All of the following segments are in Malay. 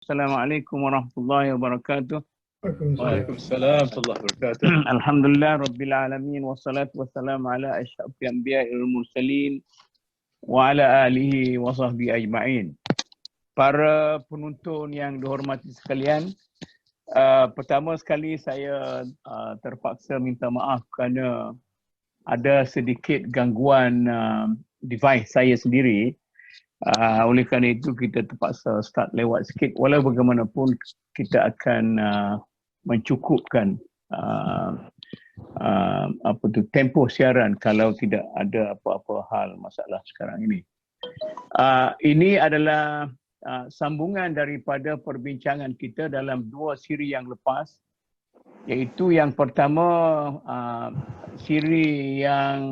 Assalamualaikum warahmatullahi wabarakatuh. Waalaikumsalam warahmatullahi wabarakatuh. Alhamdulillah Rabbil Alamin. Wassalatu wassalamu ala asyrafil anbiya'il mursalin wa ala alihi wa sahbihi ajma'in. Para penonton yang dihormati sekalian, pertama sekali saya terpaksa minta maaf kerana ada sedikit gangguan device saya sendiri. Oleh kerana itu kita terpaksa start lewat sikit. Walau bagaimanapun kita akan mencukupkan tempoh siaran kalau tidak ada apa-apa hal masalah sekarang ini. Ini adalah sambungan daripada perbincangan kita dalam dua siri yang lepas, iaitu yang pertama siri yang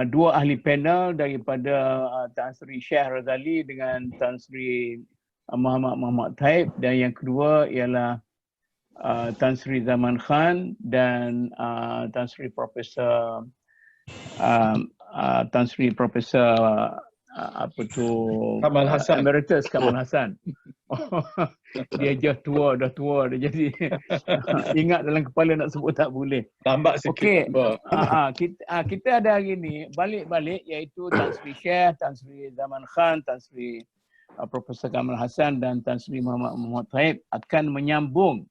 dua ahli panel daripada Tan Sri Syekh Razali dengan Tan Sri Muhammad Taib, dan yang kedua ialah Tan Sri Zaman Khan dan Tan Sri Profesor Kamal Hassan. Emeritus Kamal Hassan. Dia dah tua dia, jadi ingat dalam kepala nak sebut tak boleh. Lambat sikit. Okey. Kita ada hari ni balik-balik, iaitu Tan Sri Syekh, Tan Sri Zaman Khan, Tan Sri Profesor Kamal Hassan dan Tan Sri Muhammad Taib akan menyambung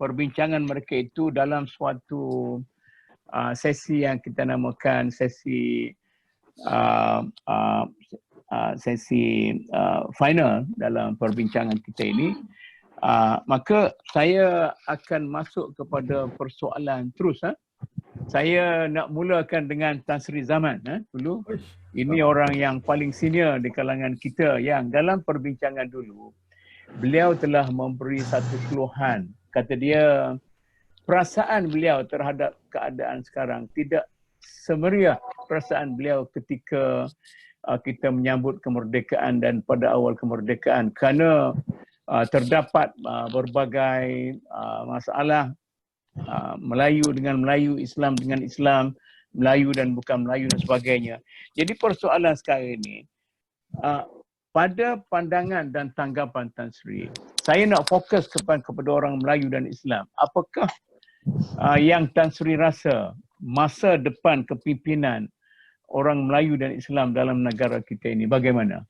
perbincangan mereka itu dalam suatu sesi yang kita namakan sesi final dalam perbincangan kita ini. Maka saya akan masuk kepada persoalan terus. Saya nak mulakan dengan Tan Sri Zaman dulu. Ini orang yang paling senior di kalangan kita yang dalam perbincangan dulu beliau telah memberi satu keluhan. Kata dia, perasaan beliau terhadap keadaan sekarang tidak semeriah perasaan beliau ketika kita menyambut kemerdekaan dan pada awal kemerdekaan, kerana terdapat berbagai masalah, Melayu dengan Melayu, Islam dengan Islam, Melayu dan bukan Melayu dan sebagainya. Jadi persoalan sekarang ini, pada pandangan dan tanggapan Tan Sri, saya nak fokus kepada orang Melayu dan Islam. Apakah yang Tan Sri rasa masa depan kepimpinan orang Melayu dan Islam dalam negara kita ini bagaimana?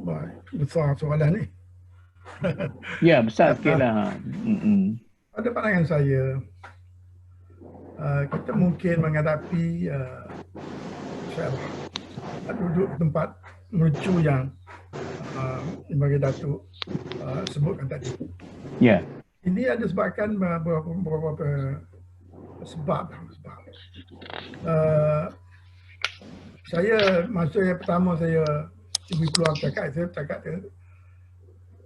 Baik, besar soalan ni. Ya, besar sikitlah. Pada pandangan saya, kita mungkin menghadapi duduk tempat menuju yang bagi Datuk sebutkan tadi. Ya. Ini ada sebabkan beberapa sebab. Saya masa yang pertama saya keluar cakap, saya cakap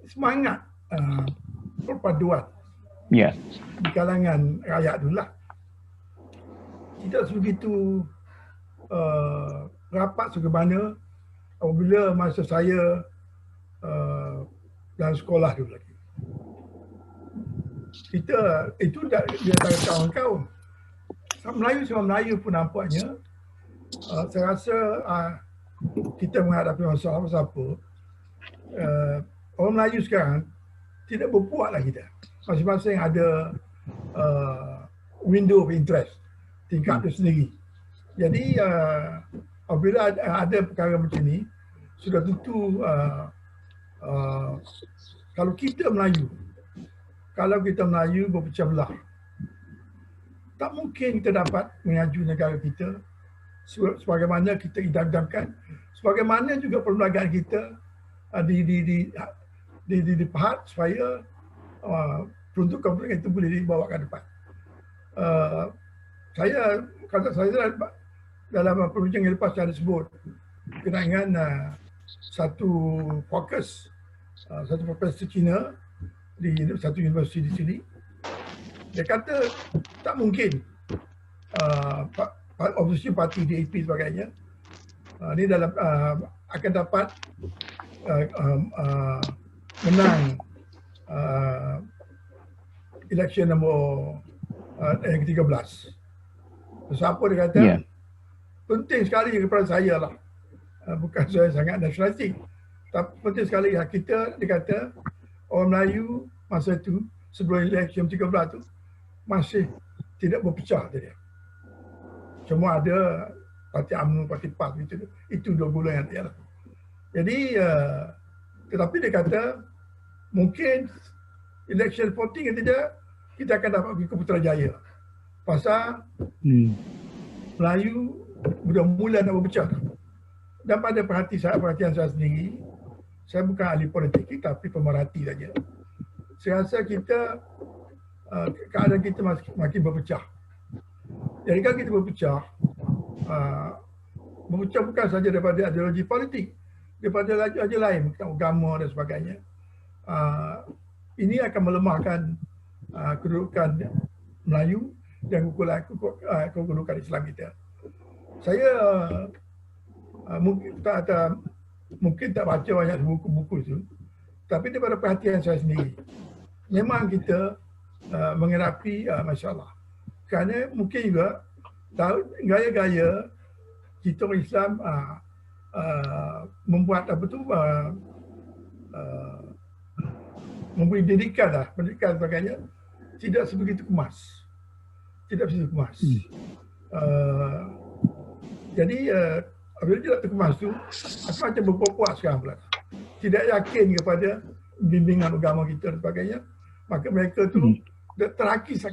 semangat perpaduan di kalangan rakyat dulu lah. Tidak sebegitu rapat sebagaimana apabila masa saya dalam sekolah dulu lagi. Kita itu di antara kawan-kawan sama Melayu pun nampaknya saya rasa kita menghadapi masalah apa, orang Melayu sekarang tidak berpuak lah kita. Masing-masing ada window of interest tingkat itu sendiri. Jadi apabila ada perkara macam ni, sudah tentu kalau kita Melayu berpecah belah, tak mungkin kita dapat mengaju negara kita sebagaimana kita idam-idamkan, sebagaimana juga perlembagaan kita dipahat supaya peruntukan itu boleh dibawa ke depan. Saya dalam perbincangan lepas saya sebut berkenaan satu fokus, satu profesor Cina di satu universiti di sini. Dia kata tak mungkin oposisi parti DAP sebagainya ini dalam akan dapat menang election nombor yang ke-13. Siapa dia kata? Penting sekali kepada saya lah. Bukan saya sangat nasionalistik. Tapi penting sekali ya, kita dikata orang Melayu masa itu sebelum election 13 tu masih tidak berpecah dia. Cuma ada parti UMNO, parti PAS gitu. Itu 2 bulan yang dia. Jadi tetapi dia kata mungkin election voting yang tidak, kita akan dapat pergi ke Putrajaya. Pasal Melayu sudah mula nak berpecah. Dan pada perhatian saya sendiri, saya bukan ahli politik tapi pemerhati saja. Saya rasa kita keadaan kita makin berpecah. Jadi kalau kita berpecah, berpecah bukan saja daripada ideologi politik, daripada laju lain, agama dan sebagainya. Ini akan melemahkan kedudukan Melayu dan kedudukan Islam kita. Saya mungkin tak baca banyak buku-buku itu, tapi daripada perhatian saya sendiri, memang kita menghadapi masalah. Kerana mungkin juga gaya-gaya kita orang Islam membuat memberi pendidikan sebagainya tidak sebegitu kemas. Jadi apabila tidak terkemas tu, aku macam berpuas sekarang pula. Tidak yakin kepada bimbingan agama kita dan sebagainya, maka mereka tu terakis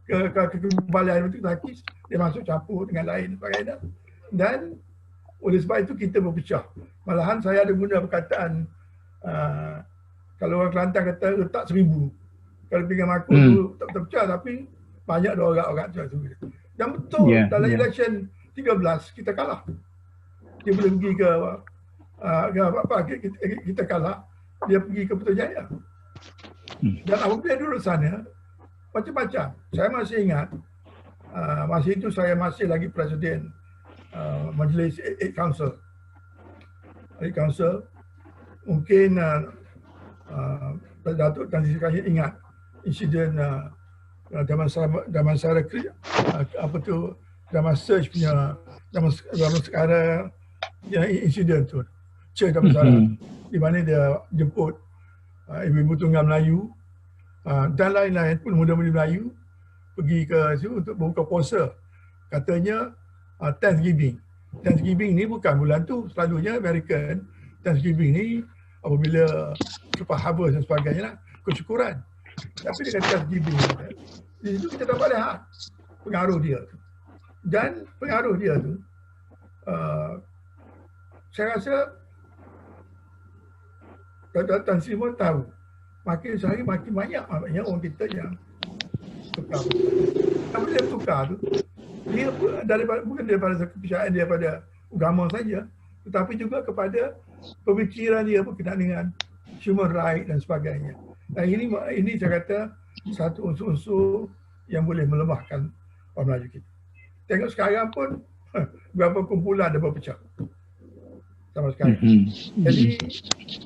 kekembalian itu terakis, dia masuk campur dengan lain dan sebagainya. Dan oleh sebab itu kita berpecah. Malahan saya ada guna perkataan kalau orang Kelantan kata letak 1000. Kalau pinggan aku tu tak terpecah, tapi banyak orang tu. Dan betul dalam election 13 kita kalah. Dia boleh pergi ke kita kalah, dia pergi ke Putrajaya. Dan apabila duduk sana, macam-macam. Saya masih ingat, masa itu saya masih lagi Presiden Majlis Eight Council. Mungkin Datuk Tan Sri Kaya ingat insiden zaman saya zaman search punya zaman sekarang insiden tu, Cik Damansara, di mana dia jemput ibu-ibu tunggal Melayu dan lain-lain pun muda-mudi Melayu pergi ke situ untuk buka puasa. Katanya Thanksgiving. Thanksgiving ni bukan bulan tu, selalunya American Thanksgiving ni apabila lepas harvest dan sebagainya, kesyukuran. Tapi dia kata Thanksgiving. Di situ kita dapat lihat pengaruh dia tu. Dan pengaruh dia tu, saya rasa Tan Sri pun tahu, makin sehari makin banyak orang kita yang tukar. Tapi dia tukar tu, dia bukan daripada kepercayaan dia pada agama saja, tetapi juga kepada pemikiran dia berkenaan dengan human right dan sebagainya. Dan ini saya kata satu unsur-unsur yang boleh melemahkan orang Melayu kita. Tengok sekarang pun berapa kumpulan ada berpecah sama sekali. Jadi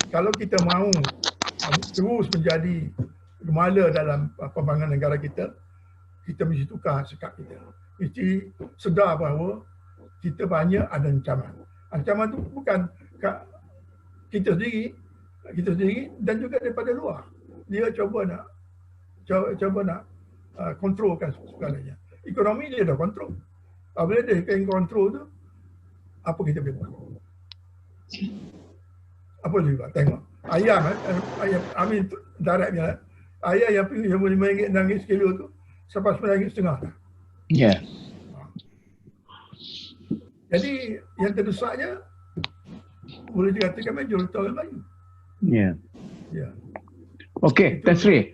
kalau kita mahu terus menjadi gemala dalam pembangunan negara kita, kita mesti tukar sikap kita. Mesti sedar bahawa kita banyak ada ancaman. Ancaman itu bukan kita sendiri dan juga daripada luar. Dia cuba nak kontrolkan segalanya. Ekonomi dia dah kontrol. Apabila dia ingin kontrol tu, apa kita boleh buat? Apa juga tengok. Ayam daratnya. Ayam yang RM5 nangis kilo tu sampai RM9.5. Ya. Jadi yang terdesaknya boleh dikatakan majoriti orang Melayu. Ya. Ya. Okey, Tan Sri.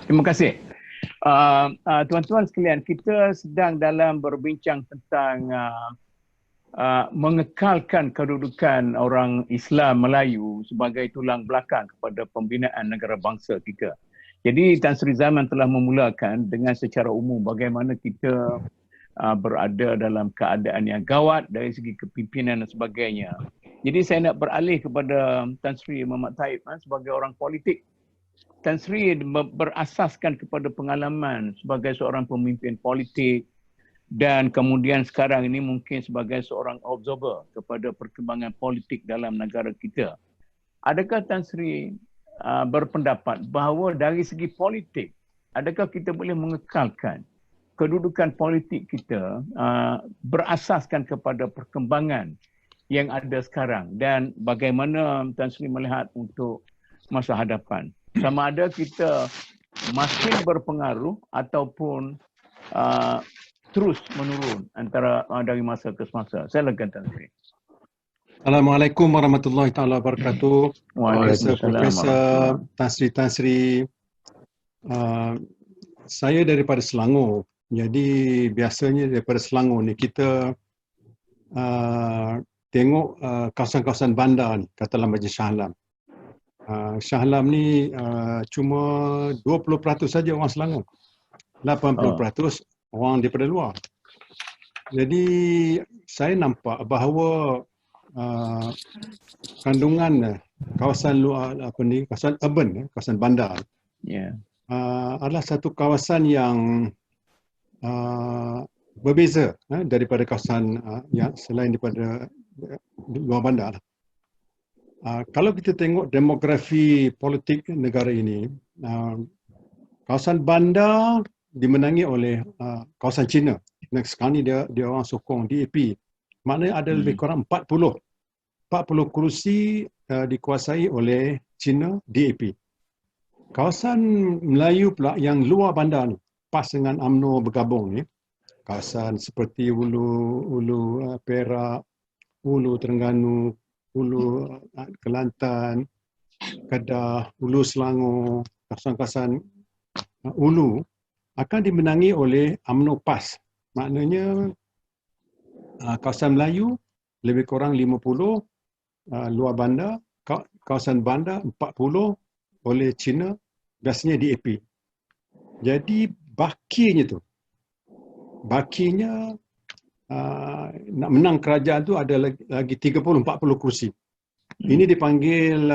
Terima kasih. Tuan-tuan sekalian, kita sedang dalam berbincang tentang mengekalkan kedudukan orang Islam Melayu sebagai tulang belakang kepada pembinaan negara bangsa kita. Jadi Tan Sri Zaman telah memulakan dengan secara umum bagaimana kita berada dalam keadaan yang gawat dari segi kepimpinan dan sebagainya. Jadi saya nak beralih kepada Tan Sri Muhammad Taib sebagai orang politik. Tan Sri berasaskan kepada pengalaman sebagai seorang pemimpin politik dan kemudian sekarang ini mungkin sebagai seorang observer kepada perkembangan politik dalam negara kita. adakah Tan Sri berpendapat bahawa dari segi politik, adakah kita boleh mengekalkan kedudukan politik kita berasaskan kepada perkembangan yang ada sekarang, dan bagaimana Tan Sri melihat untuk masa hadapan? Sama ada kita makin berpengaruh ataupun terus menurun antara dari masa ke semasa. Silakan Tan Sri. Assalamualaikum warahmatullahi taala wabarakatuh. Profesor Tan Sri. Saya daripada Selangor. Jadi biasanya daripada Selangor ni kita tengok kawasan-kawasan bandar ni, katalah macam Shah Alam. Shah Alam ni cuma 20% saja orang Selangor. 80% orang daripada luar. Jadi saya nampak bahawa kandungan kawasan luar kawasan urban, kawasan bandar, adalah satu kawasan yang berbeza daripada kawasan yang selain daripada luar bandar. Kalau kita tengok demografi politik negara ini, kawasan bandar dimenangi oleh kawasan Cina. Sekarang ni dia orang sokong DAP. Maknanya ada lebih kurang 40 kerusi dikuasai oleh Cina DAP. Kawasan Melayu pula yang luar bandar ni, pas dengan UMNO bergabung ni, kawasan seperti Hulu Perak, Hulu Terengganu, Hulu Kelantan, Kedah, Hulu Selangor, kawasan-kawasan Hulu akan dimenangi oleh UMNO PAS. Maknanya kawasan Melayu lebih kurang 50, luar bandar, kawasan bandar 40 oleh Cina, biasanya DAP. Jadi bakinya nak menang kerajaan tu ada lagi 30-40 kursi. Ini dipanggil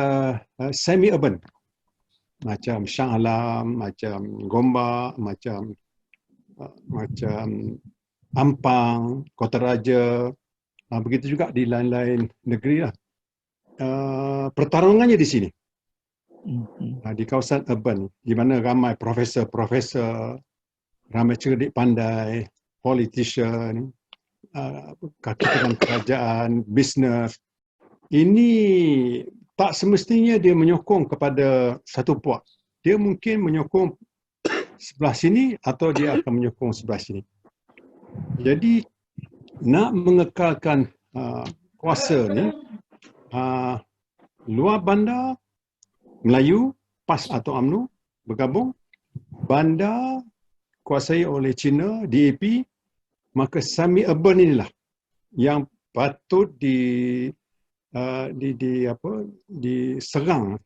semi-urban. Macam Shah Alam, macam Gombak, macam Ampang, Kota Raja, begitu juga di lain-lain negeri lah. Pertarungannya di sini, di kawasan urban, di mana ramai profesor, ramai cerdik pandai, politician, kaki tangan kerajaan, bisnes. Ini tak semestinya dia menyokong kepada satu puak. Dia mungkin menyokong sebelah sini atau dia akan menyokong sebelah sini. Jadi nak mengekalkan kuasa ni, luar bandar Melayu, PAS atau UMNO bergabung, bandar kuasai oleh Cina, DAP, maka semi-urban inilah yang patut diserang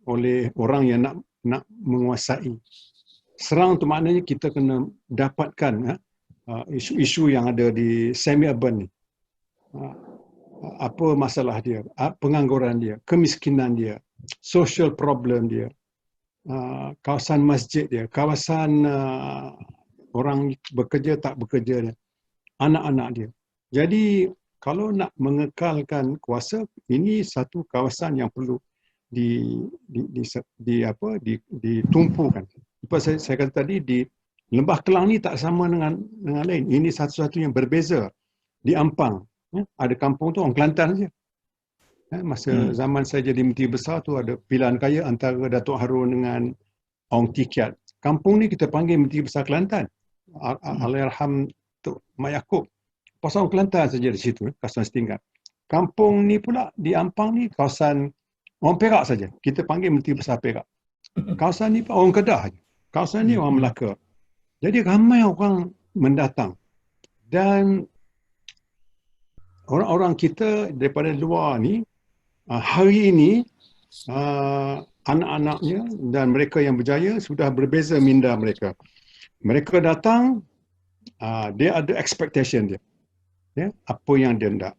oleh orang yang nak menguasai. Serang tu maknanya kita kena dapatkan isu-isu yang ada di semi-urban ni. Apa masalah dia, pengangguran dia, kemiskinan dia, social problem dia, kawasan masjid dia, kawasan orang bekerja tak bekerja dia, anak-anak dia. Jadi kalau nak mengekalkan kuasa, ini satu kawasan yang perlu ditumpukan. Seperti saya kata tadi, di Lembah Kelang ni tak sama dengan lain. Ini satu-satu yang berbeza. Di Ampang, ada kampung tu orang Kelantan saja. Masa zaman saya jadi Menteri Besar tu ada pilihan kaya antara Datuk Harun dengan Ong Tikiat. Kampung ni kita panggil Menteri Besar Kelantan. Allahyarham Tok Mak Yaakob. Pasal orang Kelantan saja di situ, kawasan setingkat. Kampung ni pula di Ampang ni kawasan orang Perak saja. Kita panggil Menteri Besar Perak. Kawasan ni orang Kedah saja. Kawasan ni orang Melaka. Jadi ramai orang mendatang. Dan orang-orang kita daripada luar ni, hari ini anak-anaknya dan mereka yang berjaya sudah berbeza minda mereka. Mereka datang, dia ada expectation dia. Apa yang dia nak.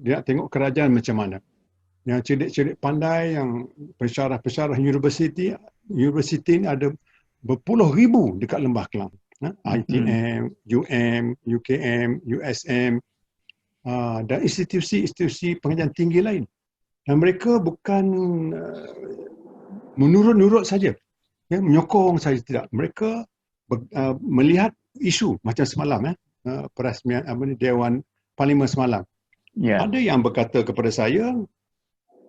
Dia nak tengok kerajaan macam mana. Yang cerdik-cerdik pandai, yang pensyarah-pensyarah universiti ni ada berpuluh ribu dekat Lembah Kelang. ITM, UKM, USM, dan institusi-institusi pengajian tinggi lain. Dan mereka bukan menurut-nurut saja, ya, menyokong saja, tidak. Mereka melihat isu macam semalam, perasmian Dewan Parlimen semalam. Ya. Ada yang berkata kepada saya,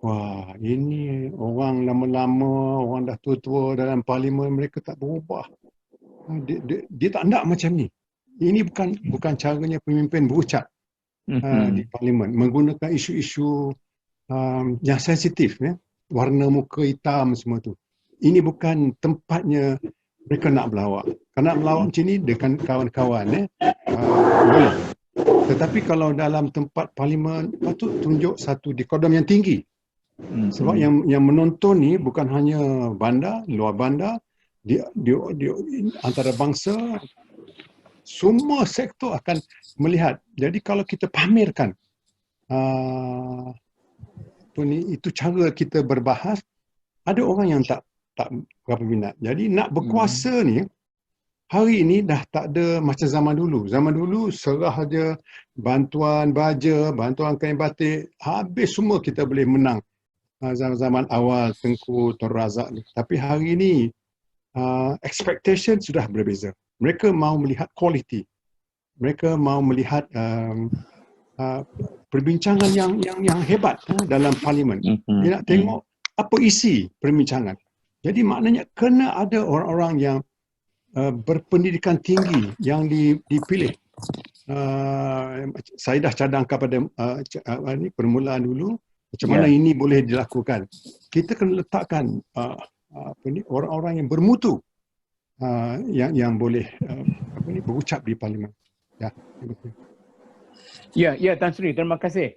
wah, ini orang lama-lama, orang dah tua-tua dalam parlimen, mereka tak berubah. Dia tak nak macam ni. Ini bukan caranya pemimpin berucap di parlimen, menggunakan isu-isu yang sensitif, ya. Warna muka hitam semua tu. Ini bukan tempatnya mereka nak berlawak. Kalau nak berlawak macam ni dengan kawan-kawan, boleh. Tetapi kalau dalam tempat parlimen, patut tunjuk satu dikodom yang tinggi. Sebab yang menonton ni bukan hanya bandar, luar bandar, dia antarabangsa, semua sektor akan melihat. Jadi kalau kita pamerkan itu cara kita berbahas, ada orang yang tak berapa minat. Jadi nak berkuasa ni, hari ini dah tak ada macam zaman dulu. Zaman dulu serah aja bantuan baja, bantuan kain batik, habis semua kita boleh menang. Zaman-zaman awal Tengku Tun Razak ni. Tapi hari ini expectation sudah berbeza. Mereka mahu melihat quality. Mereka mahu melihat perbincangan yang hebat dalam parlimen. Dia nak tengok apa isi perbincangan. Jadi maknanya kena ada orang-orang yang berpendidikan tinggi yang dipilih. Saya dah cadangkan pada permulaan dulu macam mana ini boleh dilakukan. Kita kena letakkan orang-orang yang bermutu yang boleh berucap di parlimen. Ya, Tan Sri, terima kasih.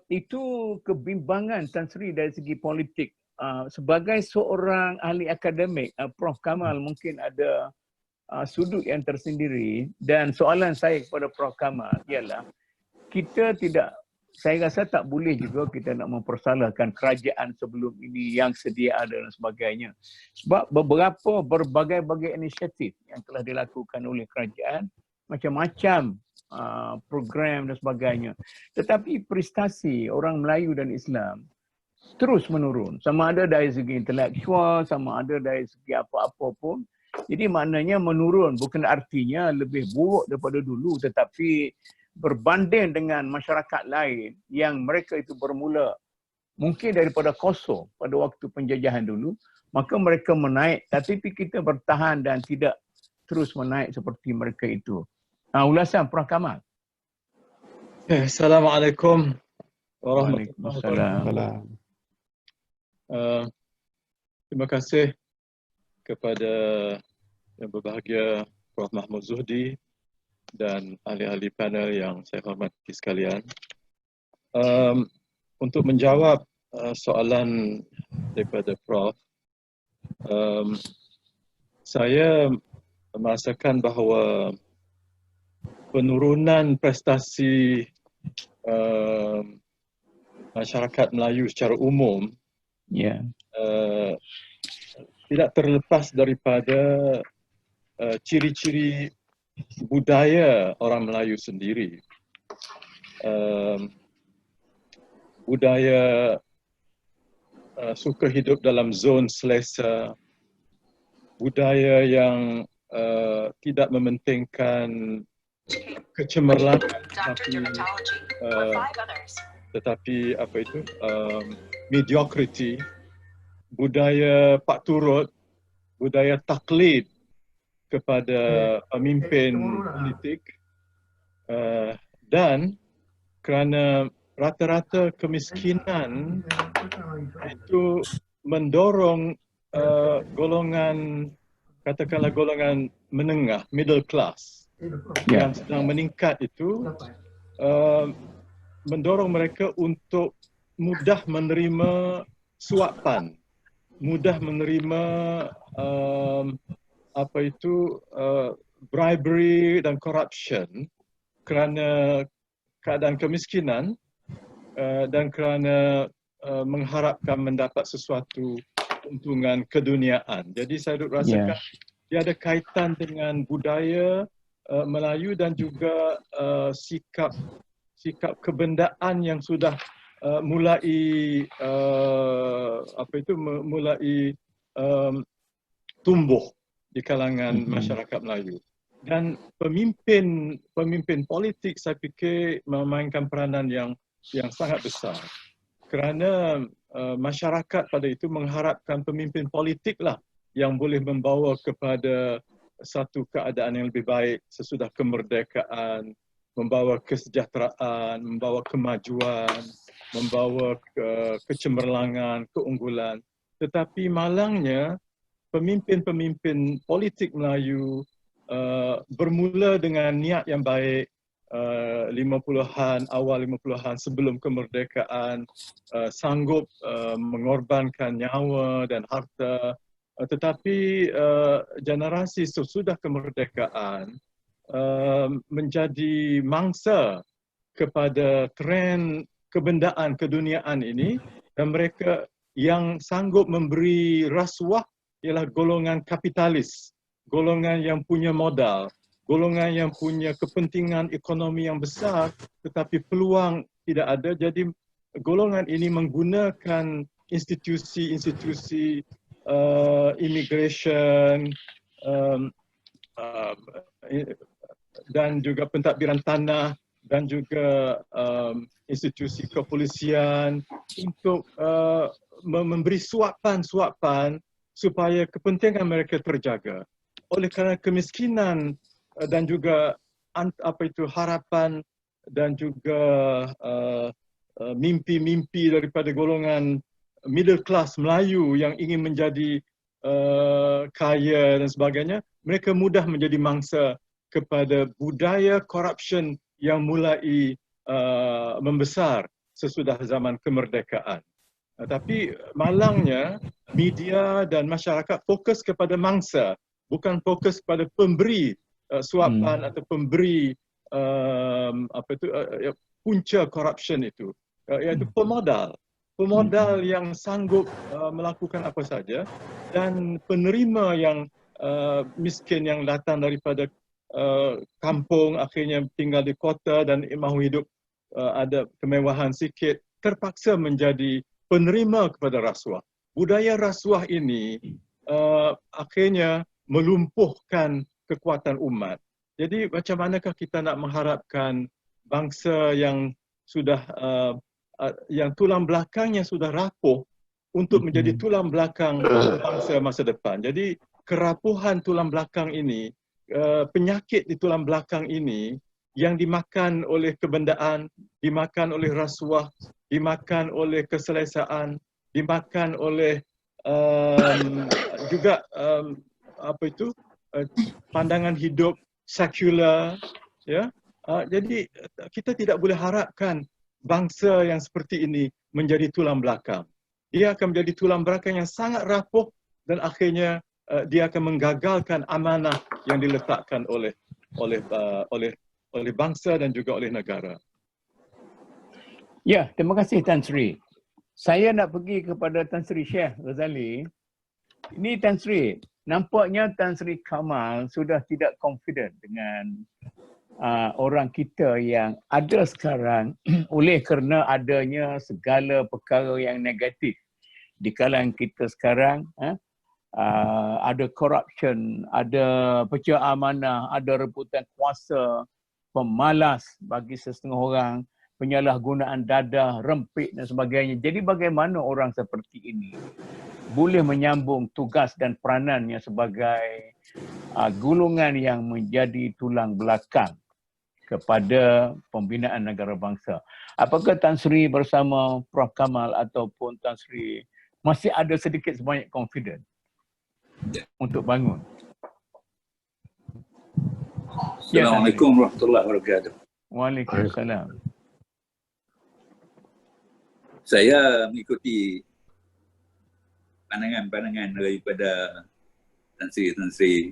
Itu kebimbangan Tan Sri dari segi politik. Sebagai seorang ahli akademik, Prof Kamal mungkin ada sudut yang tersendiri, dan soalan saya kepada Prof Kamal ialah saya rasa tak boleh juga kita nak mempersalahkan kerajaan sebelum ini yang sedia ada dan sebagainya. Sebab berbagai-bagai inisiatif yang telah dilakukan oleh kerajaan, macam-macam program dan sebagainya. Tetapi prestasi orang Melayu dan Islam terus menurun. Sama ada dari segi intelektual, sama ada dari segi apa-apa pun. Jadi maknanya menurun bukan artinya lebih buruk daripada dulu, tetapi berbanding dengan masyarakat lain yang mereka itu bermula mungkin daripada kosong pada waktu penjajahan dulu, maka mereka menaik, tapi kita bertahan dan tidak terus menaik seperti mereka itu. Ulasan Prof Kamal. Assalamualaikum warahmatullahi wabarakatuh. Terima kasih kepada yang berbahagia Prof Mahmud Zuhdi dan ahli-ahli panel yang saya hormati sekalian. Untuk menjawab soalan daripada Prof, saya merasakan bahawa penurunan prestasi masyarakat Melayu secara umum tidak terlepas daripada ciri-ciri budaya orang Melayu sendiri. Budaya suka hidup dalam zon selesa, budaya yang tidak mementingkan kecemerlangan tetapi mediocrity, budaya pak turut, budaya taklid kepada pemimpin politik, dan kerana rata-rata kemiskinan itu mendorong golongan, katakanlah golongan menengah, middle class yang sedang meningkat itu, mendorong mereka untuk mudah menerima suapan, mudah menerima bribery dan corruption kerana keadaan kemiskinan dan kerana mengharapkan mendapat sesuatu keuntungan keduniaan. Jadi saya rasakan dia ada kaitan dengan budaya Melayu dan juga sikap kebendaan yang sudah mulai mulai tumbuh di kalangan masyarakat Melayu. Dan pemimpin politik saya fikir memainkan peranan yang sangat besar. Kerana masyarakat pada itu mengharapkan pemimpin politik lah yang boleh membawa kepada satu keadaan yang lebih baik sesudah kemerdekaan, membawa kesejahteraan, membawa kemajuan, membawa kecemerlangan, keunggulan. Tetapi malangnya pemimpin-pemimpin politik Melayu bermula dengan niat yang baik, 50-an, awal 50-an sebelum kemerdekaan, sanggup mengorbankan nyawa dan harta. Tetapi generasi sesudah kemerdekaan menjadi mangsa kepada tren kebendaan keduniaan ini, dan mereka yang sanggup memberi rasuah ialah golongan kapitalis, golongan yang punya modal, golongan yang punya kepentingan ekonomi yang besar tetapi peluang tidak ada. Jadi golongan ini menggunakan institusi-institusi immigration dan juga pentadbiran tanah dan juga institusi kepolisian untuk memberi suapan-suapan supaya kepentingan mereka terjaga. Oleh kerana kemiskinan dan juga harapan dan juga mimpi-mimpi daripada golongan middle class Melayu yang ingin menjadi kaya dan sebagainya, mereka mudah menjadi mangsa kepada budaya corruption yang mulai membesar sesudah zaman kemerdekaan. Tapi malangnya media dan masyarakat fokus kepada mangsa, bukan fokus pada pemberi suapan atau pemberi punca corruption itu, iaitu pemodal yang sanggup melakukan apa saja, dan penerima yang miskin yang datang daripada kampung akhirnya tinggal di kota dan mahu hidup ada kemewahan sikit, terpaksa menjadi penerima kepada rasuah. Budaya rasuah ini akhirnya melumpuhkan kekuatan umat. Jadi macam manakah kita nak mengharapkan bangsa yang sudah yang tulang belakangnya sudah rapuh untuk menjadi tulang belakang bangsa masa depan. Jadi kerapuhan tulang belakang ini, penyakit di tulang belakang ini yang dimakan oleh kebendaan, dimakan oleh rasuah, dimakan oleh keselesaan, dimakan oleh juga pandangan hidup sekular, ya. Jadi kita tidak boleh harapkan bangsa yang seperti ini menjadi tulang belakang. Dia akan menjadi tulang belakang yang sangat rapuh dan akhirnya dia akan menggagalkan amanah yang diletakkan oleh bangsa dan juga oleh negara. Ya, terima kasih Tan Sri. Saya nak pergi kepada Tan Sri Syekh Ghazali. Ini Tan Sri, nampaknya Tan Sri Kamal sudah tidak confident dengan orang kita yang ada sekarang oleh kerana adanya segala perkara yang negatif di kalangan kita sekarang. Ada corruption, ada pecah amanah, ada rebutan kuasa, pemalas bagi sesetengah orang, penyalahgunaan dadah, rempit dan sebagainya. Jadi bagaimana orang seperti ini boleh menyambung tugas dan peranannya sebagai golongan yang menjadi tulang belakang kepada pembinaan negara bangsa? Apakah Tan Sri bersama Prof Kamal ataupun Tan Sri masih ada sedikit sebanyak confident untuk bangun? Assalamualaikum warahmatullahi wabarakatuh. Waalaikumsalam. Saya mengikuti pandangan-pandangan daripada Tan Sri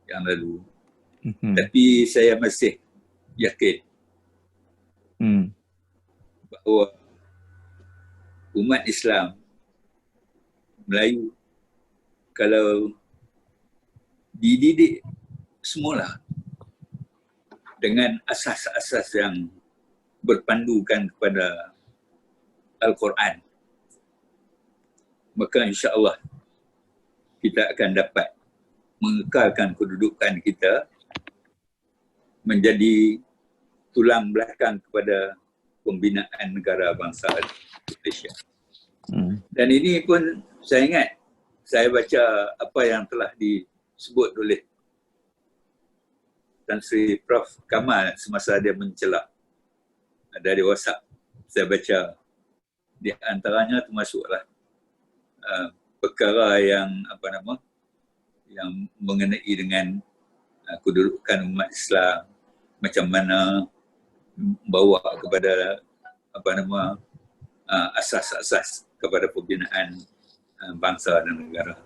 yang lalu. Tapi saya masih yakin bahawa umat Islam Melayu kalau dididik semula dengan asas-asas yang berpandukan kepada Al-Quran, maka insya-Allah kita akan dapat mengekalkan kedudukan kita menjadi tulang belakang kepada pembinaan negara bangsa Malaysia. Dan ini pun saya ingat, saya baca apa yang telah disebut oleh Tan Sri Prof Kamal semasa dia mencelak dari WhatsApp. Saya baca di antaranya termasuklah perkara yang yang mengenai dengan kedudukan umat Islam, macam mana bawa kepada asas-asas kepada pembinaan bangsa dan negara,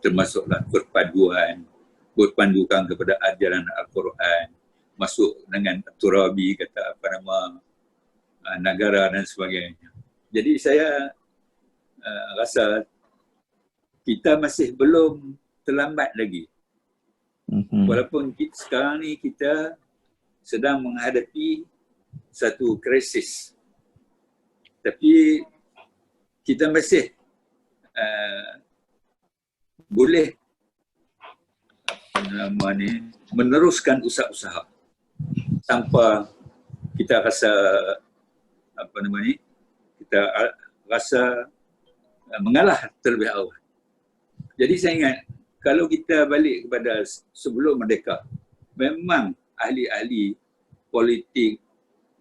termasuklah berpandukan kepada ajaran Al-Quran, masuk dengan Turabi, kata negara dan sebagainya. Jadi saya rasa kita masih belum terlambat lagi. Walaupun sekarang ni kita sedang menghadapi satu krisis, tapi kita masih boleh meneruskan usaha-usaha tanpa kita rasa kita rasa mengalah terlebih awal. Jadi saya ingat, kalau kita balik kepada sebelum merdeka, memang ahli-ahli politik,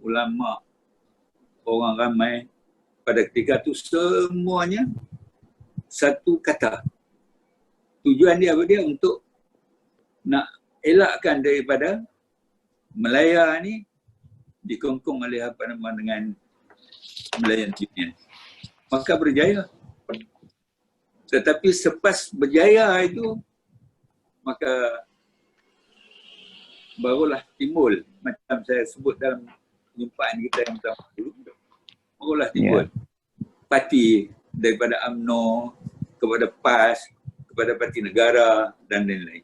ulama, orang ramai pada ketika itu semuanya satu kata. Tujuan dia apa dia? Untuk nak elakkan daripada Melaya ni dikongkong oleh dengan Malayan Union. Maka berjaya. Tetapi selepas berjaya itu, maka barulah timbul, macam saya sebut dalam jumpaan kita yang pertama dulu, barulah timbul parti daripada UMNO kepada PAS, kepada Parti Negara dan lain-lain.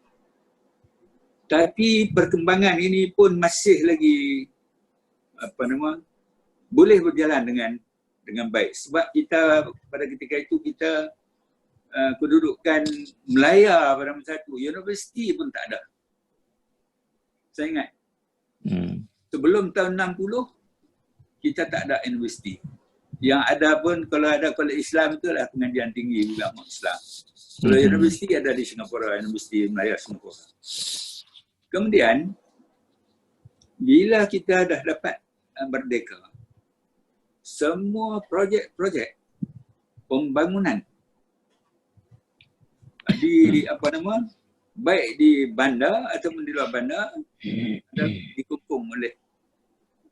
Tapi perkembangan ini pun masih lagi boleh berjalan dengan baik, sebab kita pada ketika itu kita kedudukan Melaya pada masa itu, universiti pun tak ada. Saya ingat sebelum tahun 60 kita tak ada universiti. Yang ada pun, kalau ada kolej Islam itu adalah pengajian tinggi ulama Islam. Kalau universiti ada di Singapura, Universiti Melaya Singapura. Kemudian bila kita dah dapat merdeka, semua projek-projek pembangunan baik di bandar ataupun di luar bandar dikukung oleh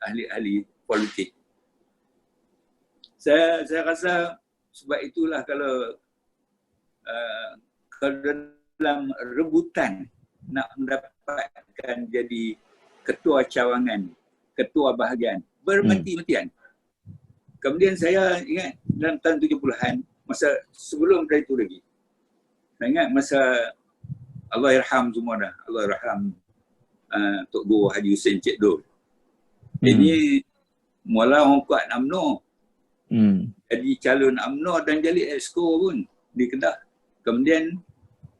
ahli-ahli politik. Saya rasa sebab itulah kalau dalam rebutan nak mendapatkan jadi ketua cawangan, ketua bahagian, bermati-matian. Kemudian saya ingat dalam tahun 70-an, masa sebelum dari itu lagi, saya ingat masa Allah Irham semua dah, Allah Irham Tok Guru Haji Hussein Cik Dul. Ini mula orang kuat UMNO. Jadi calon UMNO dan jadi exco pun di Kedah. Kemudian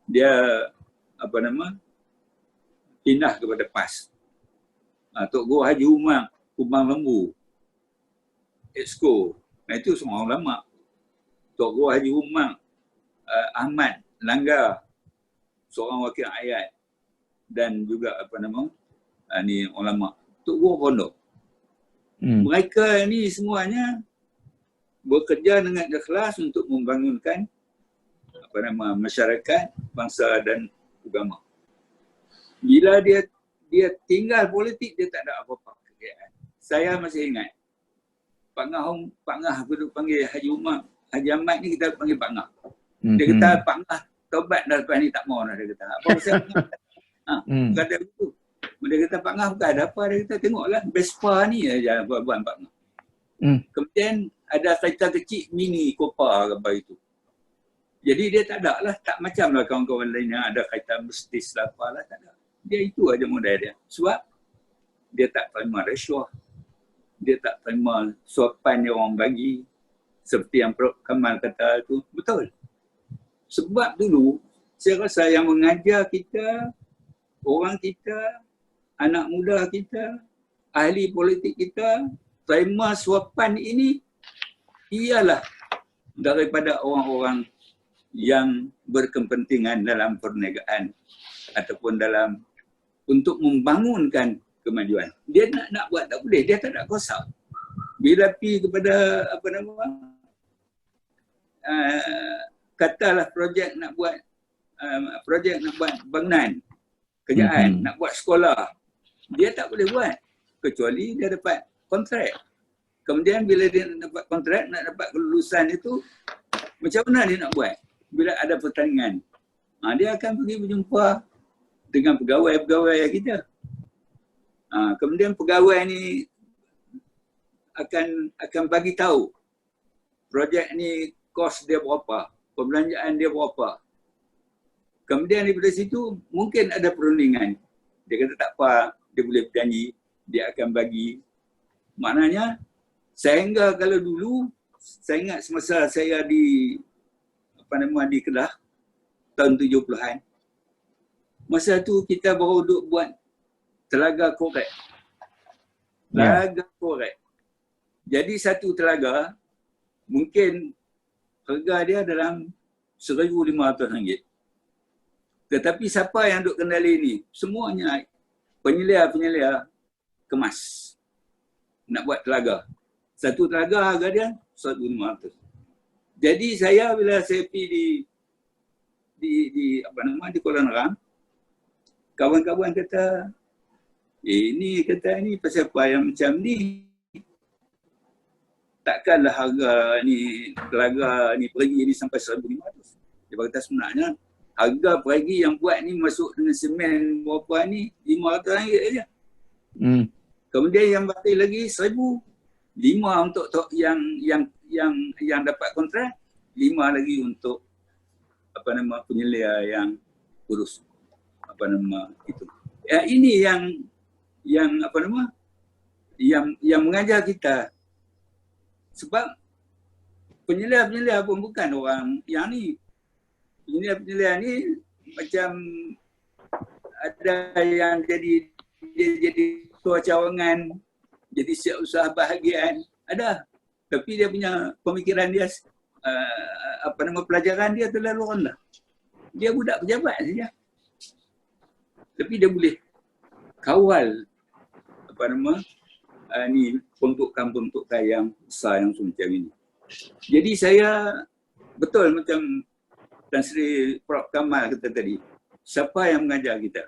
dia pindah kepada PAS. Tok Guru Haji Umar Lembu, exco. Itu semua orang lama. Tok Guru Haji Umar Ahmad Langgar, seorang wakil ayat, dan juga ni ulama. Tok Guru Pondok. Mereka ni semuanya bekerja dengan ikhlas untuk membangunkan masyarakat, bangsa dan agama. Bila dia tinggal politik, dia tak ada apa-apa kerjaan. Saya masih ingat Pak Ngah panggil Haji Umar, Haji Ahmad ni kita panggil Pak Ngah. Dia kata Pak Ngah taubat dah lepas ni tak mau dah, dia kata. Apa pasal? Kata begitu. Dia kata Pak Ngah bukan ada apa, dia kata tengoklah Vespa ni aja buat Pak Ngah. Kemudian ada kereta kecil mini Copa gambar itu. Jadi dia tak ada lah, tak macam lah kawan-kawan lainnya ada kereta Mercedes lah apalah, tak ada. Dia itu aja modal dia. Sebab dia tak terima rasuah, dia tak terima suapan yang orang bagi, seperti yang Prof Kamal kata itu betul. Sebab dulu saya rasa yang mengajar kita, orang kita, anak muda kita, ahli politik kita, tema suapan ini ialah daripada orang-orang yang berkepentingan dalam perniagaan ataupun dalam untuk membangunkan kemajuan. Dia nak buat tak boleh, dia tak nak kuasa. Bila pergi kepada apa nama, katalah projek nak buat bangunan, kerjaan, nak buat sekolah, dia tak boleh buat kecuali dia dapat kontrak. Kemudian bila dia dapat kontrak, nak dapat kelulusan itu, macam mana dia nak buat? Bila ada pertandingan, dia akan pergi berjumpa dengan pegawai-pegawai kita. Kemudian pegawai ni akan bagi tahu projek ni kos dia berapa, perbelanjaan dia berapa. Kemudian daripada situ mungkin ada perundingan. Dia kata tak apa, dia boleh berjanji, dia akan bagi. Maknanya sehingga kalau dulu, saya ingat semasa saya di Kedah tahun 70-an, masa tu kita baru duduk buat telaga korek. Telaga korek. Jadi satu telaga mungkin harga dia dalam RM1,500. Tetapi siapa yang duduk kendali ni? Semuanya penyelia-penyelia kemas nak buat telaga. Satu telaga harga dia RM1,500. Jadi saya bila saya pergi di Kuala Nerang, kawan-kawan kata, ini pasal apa yang macam ni? Takkanlah harga ni telaga ni perigi ni sampai RM1,500. Dia kata sebenarnya harga perigi yang buat ni masuk dengan semen berapa ni RM500 aja. Kemudian yang batil lagi RM1,000. 5 untuk yang dapat kontrak, 5 lagi untuk penyelia yang urus itu. Ya, ini yang mengajar kita. Sebab penyelia-penyelia pun bukan orang yang ni. Penyelia-penyelia ni macam ada yang dia jadi ketua cawangan, jadi siap usaha bahagian, ada. Tapi dia punya pemikiran dia, pelajaran dia terlalu rendah. Dia budak pejabat saja. Tapi dia boleh kawal peruntukan-peruntukan yang besar yang semacam ini. Jadi saya betul macam Tan Sri Prof Kamal kata tadi, siapa yang mengajar kita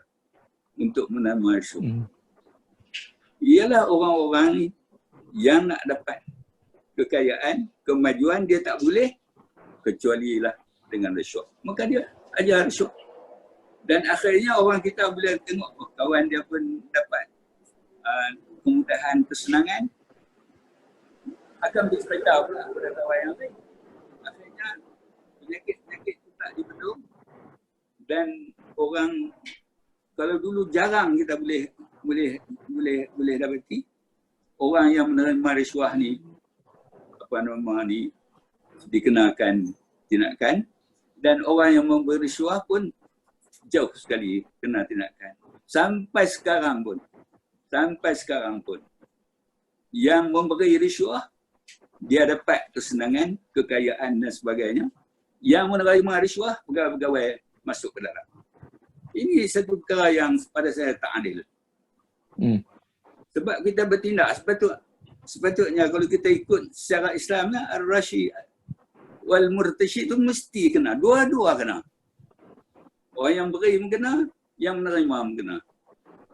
untuk menanam isu? Ialah orang-orang ni yang nak dapat kekayaan, kemajuan, dia tak boleh kecuali lah dengan risyuat. Maka dia ajar risyuat. Dan akhirnya orang kita bila tengok kawan dia pun dapat kemudahan, kesenangan, akan bercerita pula kepada kawan yang lain. Akhirnya penyakit-penyakit itu tak dibendung. Dan orang, kalau dulu jarang kita boleh dapati orang yang menerima risuah ni dikenakan tindakan, dan orang yang memberi risuah pun jauh sekali kena tindakan. Sampai sekarang pun yang memberi risuah dia dapat kesenangan, kekayaan dan sebagainya. Yang menerima risuah pegawai-pegawai masuk ke dalam. Ini satu perkara yang pada saya tak adil. Sebab kita bertindak sepatutnya kalau kita ikut secara Islamnya ar-rasyid wal murtasyid itu mesti kena, dua-dua kena. Orang yang beri kena, yang menerima kena.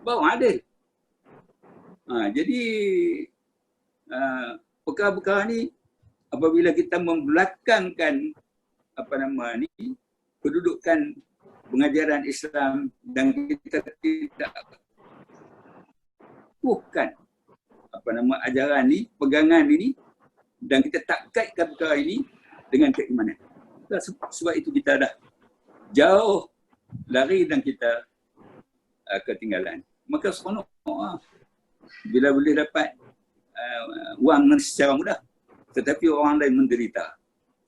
Baru adil. Jadi perkara-perkara ni apabila kita membelakangkan kedudukan pengajaran Islam dan kita tidak bukan ajaran ni, pegangan ini, dan kita tak kaitkan perkara ini dengan keimanan. Sebab itu kita dah jauh lari dan kita ketinggalan. Maka seronok bila boleh dapat wang secara mudah. tetapi orang lain menderita.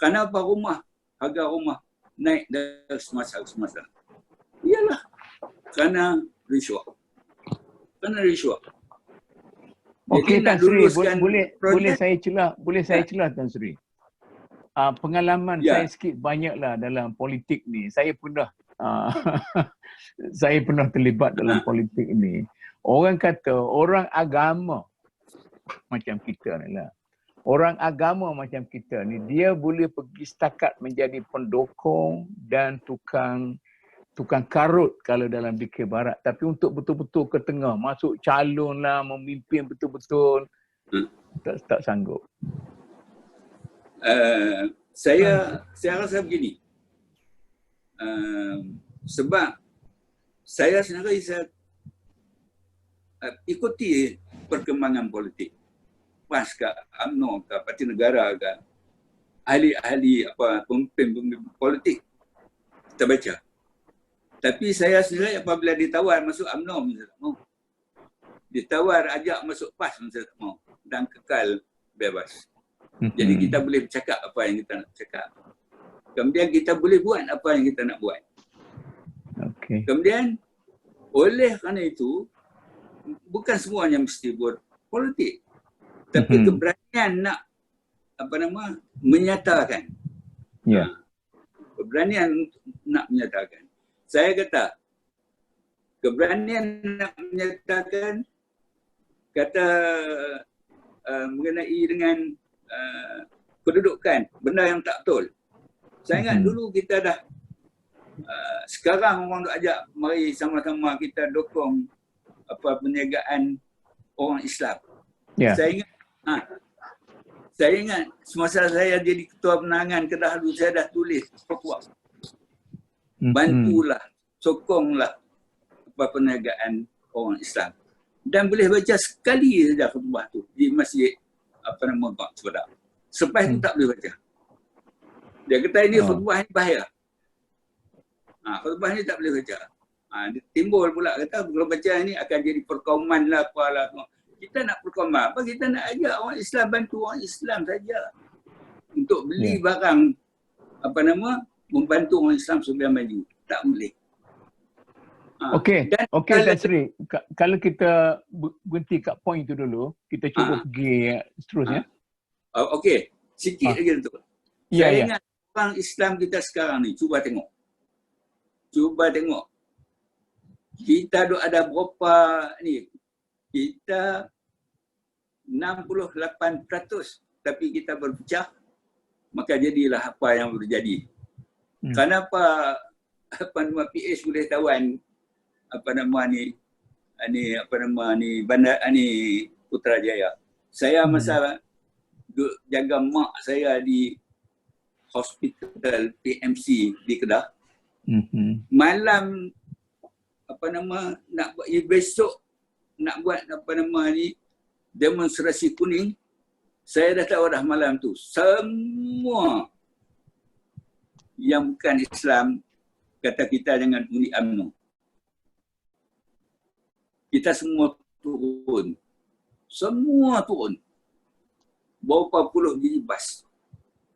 Kenapa harga rumah naik dari semasa ke semasa? Iyalah, kerana riswah. Okey, Tan nak Sri, luluskan boleh projek, saya celah Tan Sri. Pengalaman Ya. saya sikit banyaklah dalam politik ni. Saya pernah saya pernah terlibat dalam politik ni. Orang kata orang agama macam kita ni lah. Orang agama macam kita ni, dia boleh pergi setakat menjadi pendukung dan tukang karut kalau dalam dikir barat. Tapi untuk betul-betul ke tengah, masuk calon lah, memimpin betul-betul, tak sanggup. Saya rasa begini. Sebab saya sebenarnya ikuti perkembangan politik. Pas ke UMNO ke Parti Negara ke ahli-ahli pemimpin politik kita baca. Tapi saya sendiri apabila ditawar masuk UMNO, saya tak mau. Ditawar ajak masuk PAS, saya tak mau. Dan kekal bebas. Jadi kita boleh bercakap apa yang kita nak cakap. Kemudian kita boleh buat apa yang kita nak buat. Okay. Kemudian oleh kerana itu, bukan semuanya mesti buat politik. Tapi keberanian nak menyatakan. Ya. Keberanian nak menyatakan. Saya kata keberanian nak menyatakan mengenai dengan kedudukan benda yang tak betul. Saya ingat dulu kita dah sekarang orang duk ajak mari sama-sama kita dukung perniagaan orang Islam. Ya. Saya ingat semasa saya jadi ketua penerangan Kedah dulu, saya dah tulis fatwa. Bantulah, sokonglah perniagaan orang Islam. Dan boleh baca sekali saja khutbah tu di masjid Pak Sebedak. Selepas itu tak boleh baca. Dia kata ini khutbah ni bahaya. Khutbah ni tak boleh baca. Timbul pula kata kalau baca ni akan jadi perkauman lah apalah. Kita nak perkauman apa? Kita nak ajak orang Islam bantu orang Islam saja. Untuk beli barang membantu orang Islam supaya maju. Tak boleh. Okey, Tan Sri. Kalau kita berhenti kat point tu dulu, kita cuba pergi seterusnya. Okey, sikit lagi tu. Saya ingat orang Islam kita sekarang ni, cuba tengok. Kita ada berapa ni? Kita 68% tapi kita berpecah, maka jadilah apa yang terjadi. Kenapa PH boleh tawan bandar Putrajaya. Saya masa jaga mak saya di hospital PMC di Kedah. Malam nak buat besok nak buat demonstrasi kuning, saya dah tahu dah malam tu semua yang bukan Islam kata kita jangan undi UMNO. Kita semua turun. Berapa puluh biji bas.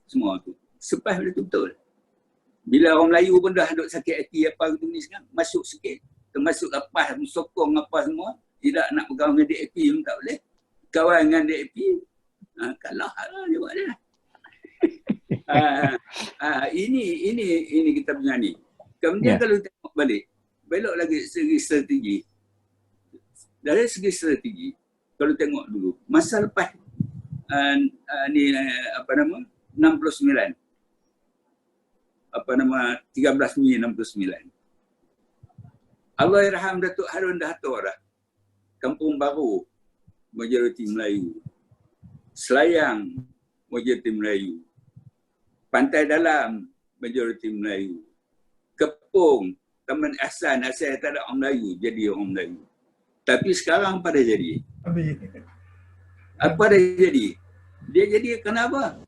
Semua tu. Sepas benda tu betul. Bila orang Melayu pun dah duk sakit hati apa gitu ni sekarang, masuk sikit. Termasuk lepas sokong apa semua. Tidak nak berkawan dengan DAP pun tak boleh. Kawan dengan DAP, kalah lah dia buat dia. Ini kita punya ni. Kemudian kalau tengok balik, belok lagi segi strategi. Dari segi strategi, kalau tengok dulu, masa lepas 69, 13 Mei 69. Allahyarham Datuk Harun Dato' dah. Kampung Baru, majoriti Melayu. Selayang, majoriti Melayu. Pantai Dalam, majoriti Melayu. Kepung, Taman Ahsan, asal tak ada orang Melayu, jadi orang Melayu. Tapi sekarang apa dah jadi? Apa dah jadi? Dia jadi kenapa?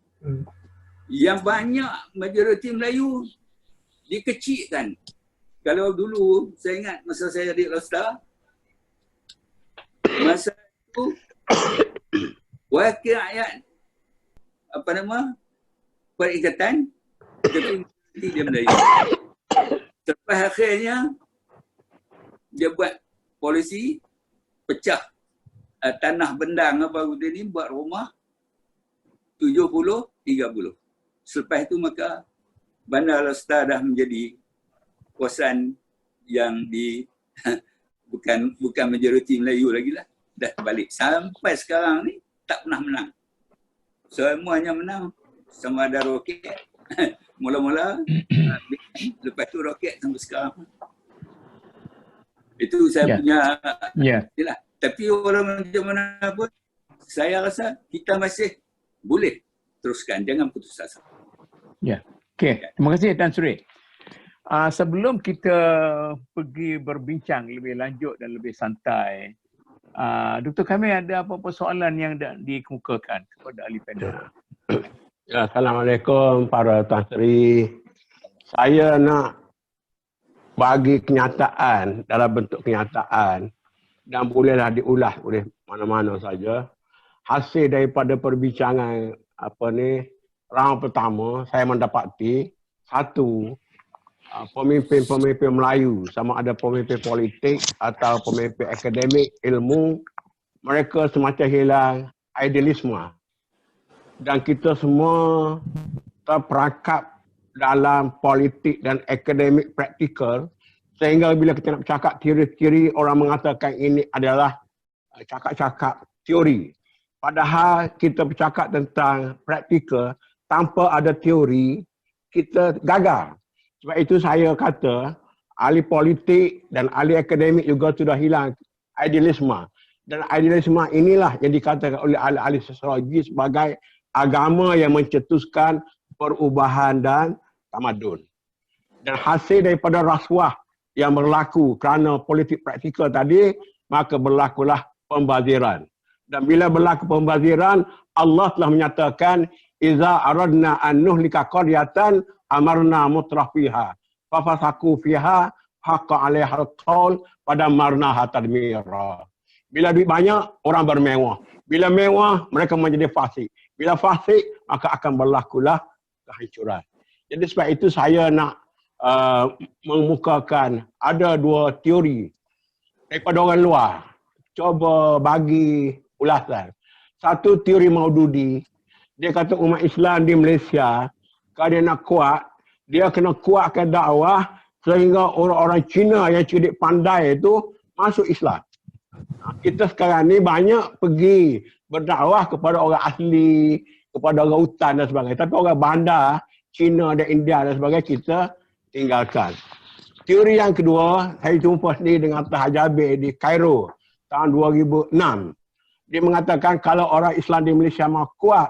Yang banyak majoriti Melayu dikecilkan. Kalau dulu, saya ingat masa saya di Rostar, masa itu wakil rakyat perikatan, tapi dia Melayu. Lepas akhirnya dia buat polisi pecah tanah bendang apa benda ni, buat rumah 70-30. Selepas itu maka Bandar Al-Star dah menjadi kawasan yang bukan majoriti Melayu lagi lah. Dah balik. Sampai sekarang ni tak pernah menang. Semuanya menang. Sama ada roket. Mula-mula lepas tu roket sampai sekarang. Itu saya punya itulah. Tapi orang macam mana pun saya rasa kita masih boleh teruskan, jangan putus asa. Okey, terima kasih Tan Sri. Sebelum kita pergi berbincang lebih lanjut dan lebih santai, Dr. Kamil ada apa-apa soalan yang dikemukakan kepada ahli panel? Ya, Assalamualaikum para Tan Sri. Saya nak bagi kenyataan dalam bentuk kenyataan dan bolehlah diulas oleh mana-mana saja. Hasil daripada perbincangan round pertama, saya mendapati satu, pemimpin-pemimpin Melayu, sama ada pemimpin politik atau pemimpin akademik ilmu, mereka semacam hilang idealisme. Dan kita semua terperangkap dalam politik dan akademik praktikal, sehingga bila kita nak bercakap teori-teori, orang mengatakan ini adalah cakap-cakap teori. Padahal kita bercakap tentang praktikal, tanpa ada teori, kita gagal. Sebab itu saya kata, ahli politik dan ahli akademik juga sudah hilang idealisme. Dan idealisme inilah yang dikatakan oleh ahli-ahli sosiologi sebagai agama yang mencetuskan perubahan dan tamadun. Dan hasil daripada rasuah yang berlaku kerana politik praktikal tadi, maka berlakulah pembaziran. Dan bila berlaku pembaziran, Allah telah menyatakan, Iza aradna an nuhlika qaryatan amarna mutrafiha fafasaku fiha haqqa 'alaihal qaul fadamarnaha tadmira. Bila duit banyak, orang bermewah. Bila mewah, mereka menjadi fasik. Bila fasik, maka akan berlakulah kehancuran. Jadi sebab itu saya nak mengemukakan ada dua teori daripada orang luar. Cuba bagi ulasan. Satu teori Maududi. Dia kata umat Islam di Malaysia, kalau dia nak kuat, dia kena kuatkan dakwah sehingga orang-orang Cina yang cerdik pandai itu masuk Islam. Kita sekarang ni banyak pergi berdakwah kepada orang asli, kepada orang hutan dan sebagainya. Tapi orang bandar, Cina dan India dan sebagainya, kita tinggalkan. Teori yang kedua, saya jumpa sendiri dengan Taha Jabir di Cairo tahun 2006. Dia mengatakan kalau orang Islam di Malaysia mahu kuat,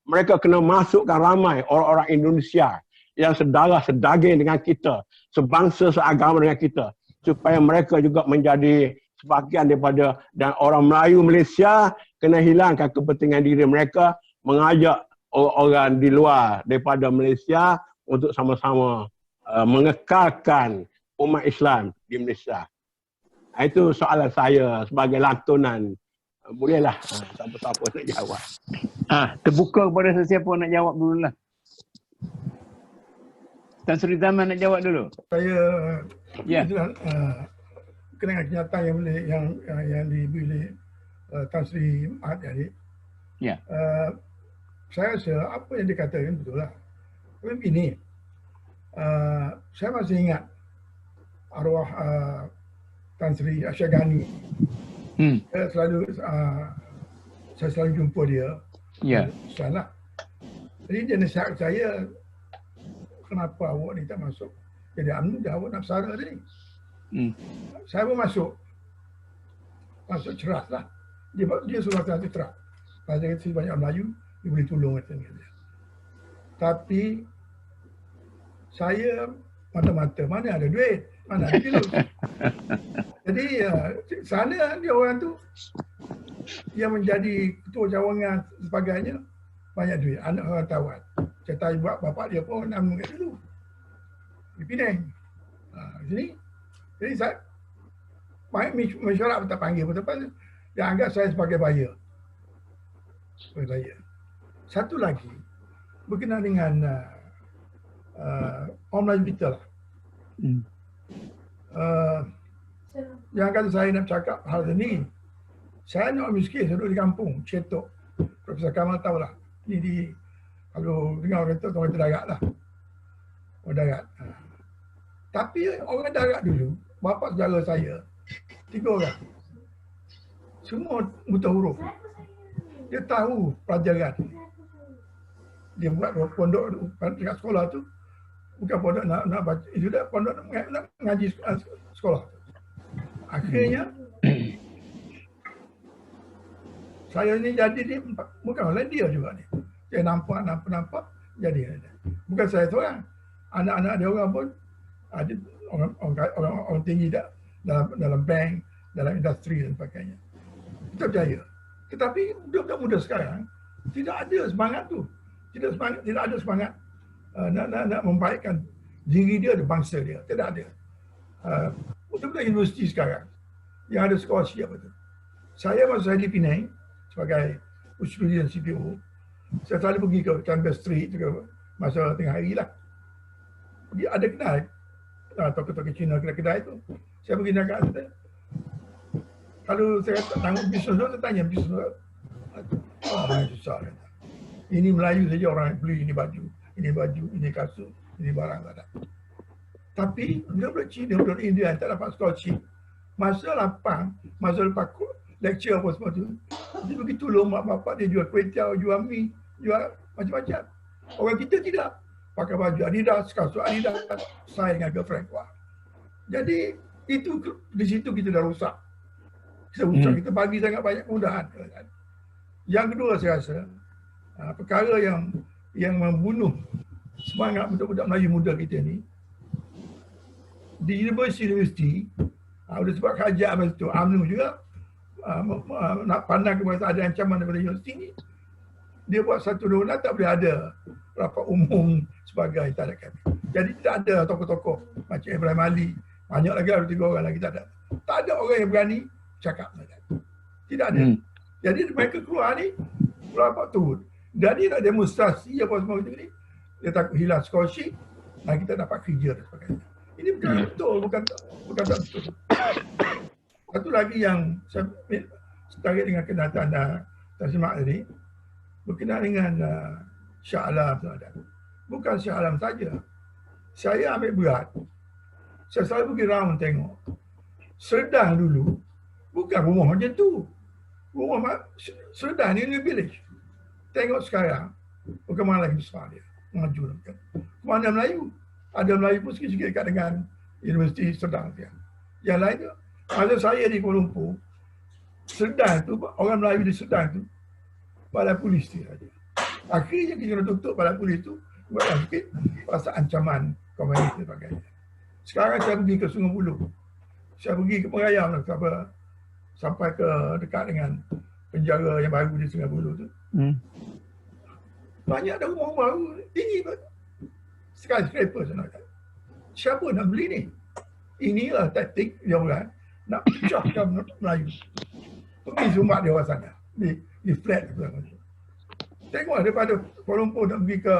mereka kena masukkan ramai orang-orang Indonesia yang sedarah sedaging dengan kita, sebangsa seagama dengan kita, supaya mereka juga menjadi sebahagian daripada, dan orang Melayu Malaysia kena hilangkan kepentingan diri mereka, mengajak orang-orang di luar daripada Malaysia untuk sama-sama mengekalkan umat Islam di Malaysia. Itu soalan saya sebagai lantunan. Bolehlah siapa-siapa nak jawab. Terbuka kepada sesiapa nak jawab dululah. Tan Sri Zaman nak jawab dulu. Saya kena kenyataan yang diberi Tan Sri Mat tadi. Ya. Saya rasa apa yang dikatakan betul lah. Tapi begini, saya masih ingat arwah Tan Sri Asyagani. Saya selalu jumpa dia. Ya. Salah. Jadi dia nasihat saya, kenapa awak ni tak masuk jadi UMNO, awak nak bersara tadi. Saya pun masuk ceras lah. Dia suruh saya ceras. Saya kata banyak Melayu, dia boleh tolong kata dia. Tapi saya mata-mata, mana ada duit, mana ada filus. Jadi sana dia orang tu yang menjadi ketua cawangan sebagainya, banyak duit, anak orang tawan. Cerita ibu bapa dia pun nama kat dulu di Penang. Sini. Jadi saya mesyuarat tak panggil betul-betul. Dia anggap saya sebagai buyer. Satu lagi, berkenaan dengan orang Melayu kita lah. Yang kata saya nak cakap hal ini, saya ni orang miskin, saya duduk di kampung, Cetok. Profesor Kamal tahulah. Ini kalau dengar orang kata, orang darat lah. Orang darat. Tapi orang darat dulu, bapa saudara saya, 3 orang. Semua buta huruf. Dia tahu pelajaran. Dia buat pondok dekat sekolah tu, bukan pondok nak baca, itu dah pondok nak mengaji sekolah. Akhirnya, saya ni jadi ni, bukan oleh dia juga ni. Dia nampak, jadi. Bukan saya seorang. Anak-anak dia orang pun, ada orang tinggi dalam bank, dalam industri dan sebagainya. Kita percaya. Tetapi budak-budak muda sekarang, tidak ada semangat tu. Tidak ada semangat nak membaikkan diri dia dan bangsa dia. Tidak ada. Budak-budak universiti sekarang yang ada scholarship itu. Saya masa saya di Penang sebagai Usuli dan CPO, saya selalu pergi ke Campbell Street masa tengah hari lah. Dia ada kedai, toko-toko Cina kedai itu. Saya pergi nak kata, kalau saya tanggung bisnes tu, saya tanya bisnes tu. Susah. Ini Melayu saja orang yang beli ini baju, ini kasut, ini barang tak ada. Tapi budak-budak Cina, budak India tak dapat scholarship. Masa lapang, masa lepas lecture apa semua tu, dia pergi tolong mak bapak dia jual kuih tiaw, jual mi, jual macam-macam. Orang kita tidak. Pakai baju Adidas, kasut Adidas, saya dengan girlfriend kuah. Jadi itu di situ kita dah rusak. Kita bagi sangat banyak kemudahan. Yang kedua saya rasa, perkara yang membunuh semangat budak-budak Melayu muda kita ni, di universiti, oleh sebab kajian masa itu, UMNO juga nak pandang kepada ada ancaman daripada universiti ni, dia buat satu undang tak boleh ada rapat umum sebagai tak ada kami. Jadi tidak ada tokoh-tokoh macam Ibrahim Ali, banyak lagi ada 3 orang lagi tak ada. Tak ada orang yang berani cakap. Tidak ada. Jadi mereka keluar ni, rapat turun. Jadi nak demonstrasi apa semua itu ni, dia takut hilang scholarship, dan kita dapat kerja dan sebagainya. Ini bukan betul, bukan tak betul. Satu lagi yang saya tertarik dengan kenyataan Tan Sri Mak tadi, berkenaan dengan Shah Alam. Bukan Shah Alam saja. Saya ambil berat. Saya selalu pergi round tengok. Serdang dulu, bukan rumah macam tu. Rumah Serdang ni village. Tengok sekarang, bagaimana lagi besar dia. Maju. Mana Melayu? Ada Melayu pun sikit-sikit dekat dengan Universiti Serdang. Yang lain tu, masa saya di Kuala Lumpur, Serdang tu, orang Melayu di Serdang tu, balai polis dia saja. Akhirnya kita kena tutup balai polis tu, buatlah sikit rasa ancaman komunis dan sebagainya. Sekarang saya pergi ke Sungai Buloh. Saya pergi ke Merayam sampai ke dekat dengan penjara yang baru di Sungai Buloh tu. Banyak dah rumah baru, tinggi pun. Skyscraper saya nak kata. Siapa nak beli ni? Inilah taktik dia orang nak pecahkan Melayu. Pergi sumak dia orang sana. Di flat. Tengok daripada Kuala Lumpur nak pergi ke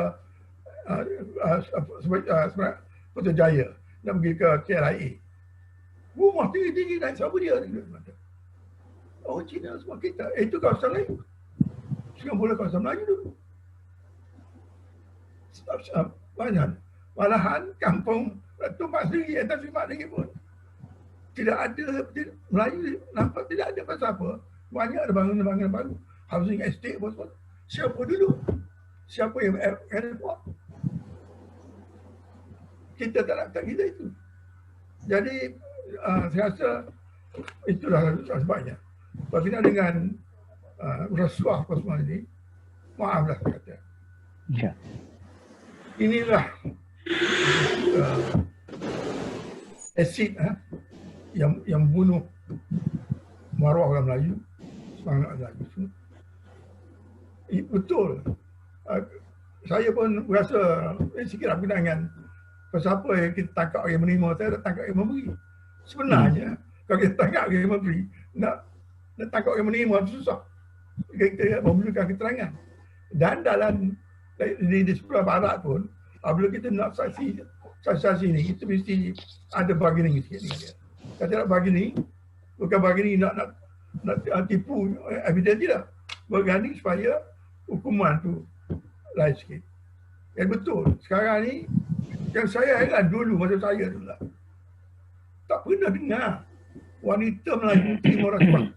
Putrajaya, nak pergi ke KLIA. Rumah tinggi-tinggi naik, siapa dia? Oh, Cina semua kita. Itu kawasan Melayu. Singapura kawasan Melayu dulu. Banyak. Malahan kampung Tumpak sendiri, atas Tumpak sendiri pun. Tidak ada, Melayu nampak tidak ada pasal apa. Banyak ada bangunan-bangunan baru. Housing estate pun. Siapa dulu? Siapa yang buat? Kita tak nak kita itu. Jadi, saya rasa itulah sebabnya. Berkenaan dengan rasuah apa semua ini, maaflah saya kata. Ya. Inilah asid yang bunuh maruah orang Melayu, semangat Melayu. Betul. Saya pun rasa sikit berkenaan dengan pasal apa yang kita tangkap orang menerima, saya tak tangkap orang memberi. Sebenarnya, kalau kita tangkap orang memberi, nak tangkap orang menerima itu susah. Kita memerlukan keterangan. Dan dalam di sebelah barat pun, bila kita nak saksi ni, kita mesti ada bargaining sikit dengan dia. Kata nak bargaining, bukan bargaining nak tipu evidence tidak. Bargaining supaya hukuman tu lain sikit. Yang betul, sekarang ni, yang saya heran dulu masa saya tu lah, tak pernah dengar wanita Melayu terima rasuah.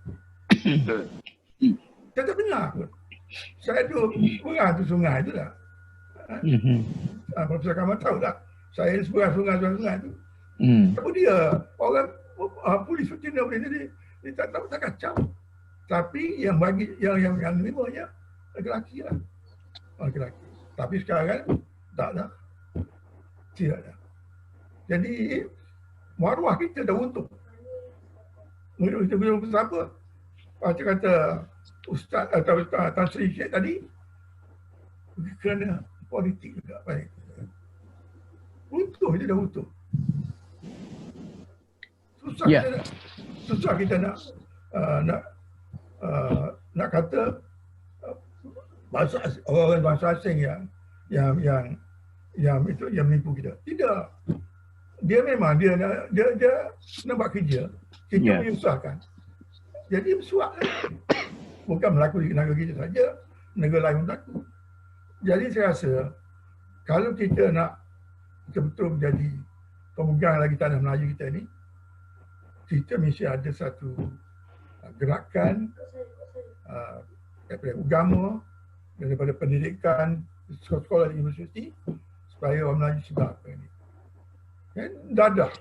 Saya tak dengar pun. Saya tu seberang tu sungai tu lah. Profesor Kamal tahu tak, saya seberang sungai tu. Apa dia, orang polis betina boleh jadi, dia tak tahu, tak kacau. Tapi yang bagi, yang menerimanya lelaki lah. Lelaki. Tapi sekarang tak ada. Tidak ada. Jadi maruah kita dah untung. Kita belum siapa. Macam kata Ustaz atau Tan Sri Syed tadi, kerana politik juga baik. Untung, dia dah untung. Susah kita nak kata orang bangsa asing yang menipu kita. Tidak. Dia memang dia nak buat kerja. Kita menyusahkan. Jadi bersuat lah. Bukan berlaku di negara kita saja, negara lain pun berlaku. Jadi saya rasa kalau kita nak betul-betul menjadi pemegang lagi tanah Melayu kita ni, kita mesti ada satu gerakan daripada agama, daripada pendidikan, sekolah-sekolah di universiti, supaya orang Melayu sedar ini. Kan dadah.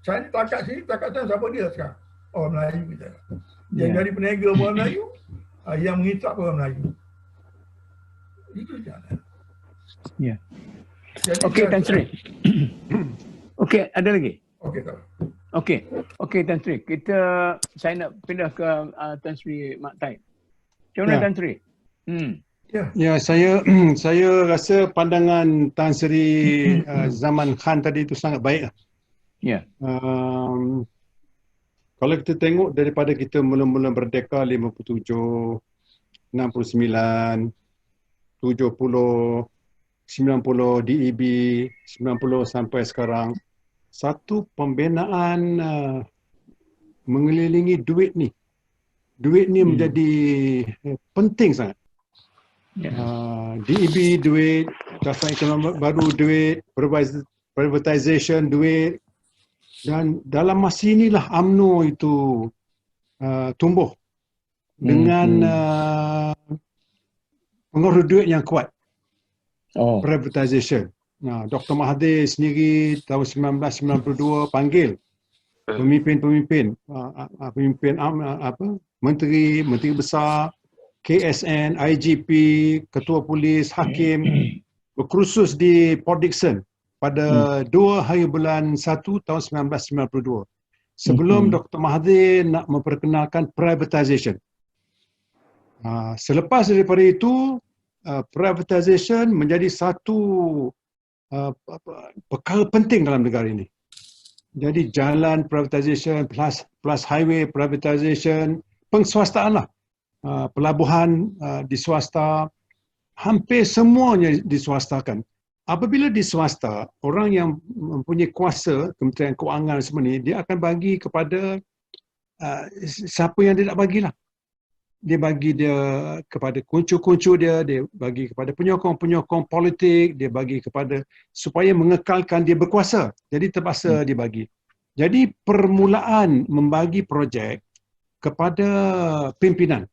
Saya takat sini, takat sana, siapa dia sekarang? Orang Melayu kita. Yang jadi peniaga orang Melayu, yang mengisak orang Melayu. Itu jalan. Ya. Okey, Tan Sri. Okey, ada lagi? Okey, tak. Okey, Tan Sri. Saya nak pindah ke Tan Sri Mak Tai. Macam mana Tan Sri? Ya, saya rasa pandangan Tan Sri Zaman Khan tadi itu sangat baik. Ya. Kalau kita tengok daripada kita mula-mula merdeka 57, 69, 70, 90 DEB, 90 sampai sekarang, satu pembinaan mengelilingi duit ni. Duit ni menjadi penting sangat. DEB duit, dasar ekonomi baru duit, privatization duit, dan dalam masa inilah UMNO itu tumbuh dengan pengaruh duit yang kuat. Privatization. Dr. Mahathir sendiri tahun 1992 panggil pemimpin menteri besar, KSN, IGP, ketua polis, hakim berkursus di Port Dickson pada 2 hari bulan 1 tahun 1992. Sebelum Dr. Mahathir nak memperkenalkan privatization. Selepas daripada itu, privatization menjadi satu perkara penting dalam negara ini. Jadi jalan privatization plus highway privatization, penswastaan lah. Pelabuhan di swasta, hampir semuanya diswastakan. Apabila di swasta, orang yang mempunyai kuasa, Kementerian Kewangan semua ni, dia akan bagi kepada siapa yang dia nak bagilah. Dia bagi dia kepada kuncu-kuncu dia bagi kepada penyokong-penyokong politik, dia bagi kepada supaya mengekalkan dia berkuasa. Jadi terpaksa dia bagi. Jadi permulaan membagi projek kepada pimpinan.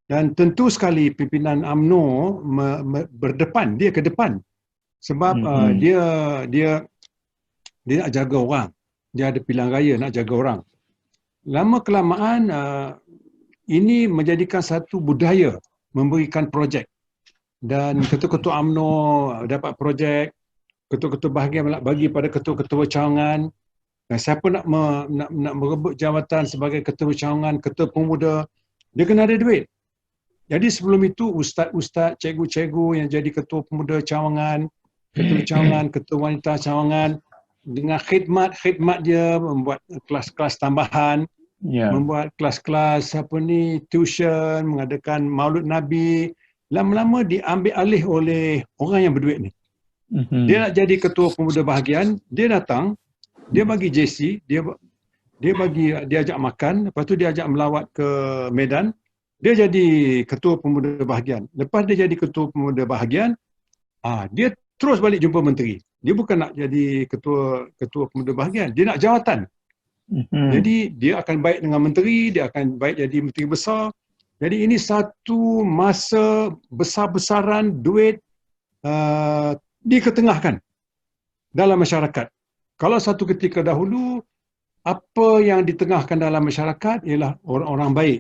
Dan tentu sekali pimpinan UMNO berdepan, dia ke depan. Sebab dia nak jaga orang. Dia ada pilihan raya nak jaga orang. Lama kelamaan ini menjadikan satu budaya memberikan projek. Dan ketua-ketua UMNO dapat projek, ketua-ketua bahagian bagi pada ketua-ketua cawangan. Dan siapa nak merebut jawatan sebagai ketua cawangan, ketua pemuda, dia kena ada duit. Jadi sebelum itu ustaz-ustaz, cikgu-cikgu yang jadi ketua pemuda cawangan, ketua cawangan, ketua wanita cawangan, dengan khidmat dia membuat kelas-kelas tambahan, membuat kelas-kelas tuition, mengadakan Maulud Nabi, lama-lama diambil alih oleh orang yang berduit ni. Dia nak jadi ketua pemuda bahagian, dia datang, dia bagi JC, dia ajak makan, lepas tu dia ajak melawat ke Medan, dia jadi ketua pemuda bahagian. Lepas dia jadi ketua pemuda bahagian, dia terus balik jumpa menteri. Dia bukan nak jadi ketua pemuda bahagian, dia nak jawatan. Jadi dia akan baik dengan menteri, dia akan baik jadi menteri besar. Jadi ini satu masa besar-besaran duit diketengahkan dalam masyarakat. Kalau satu ketika dahulu, apa yang ditengahkan dalam masyarakat ialah orang-orang baik.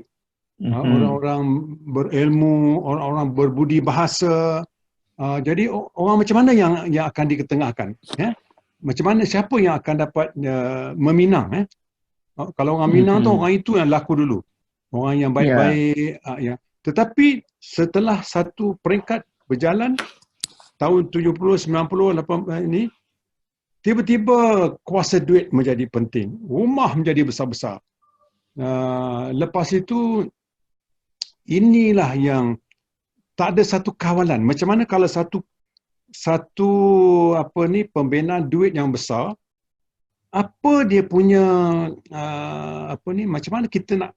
Orang-orang berilmu, orang-orang berbudi bahasa. Jadi orang macam mana yang akan diketengahkan? Ya? Macam mana, siapa yang akan dapat meminang? Kalau orang Minang tu, orang itu yang laku dulu. Orang yang baik-baik. Ya. Tetapi setelah satu peringkat berjalan, tahun 70, 90, 80 ini, tiba-tiba kuasa duit menjadi penting. Rumah menjadi besar-besar. Lepas itu, inilah yang tak ada satu kawalan. Macam mana kalau satu pembinaan duit yang besar, apa dia punya macam mana kita nak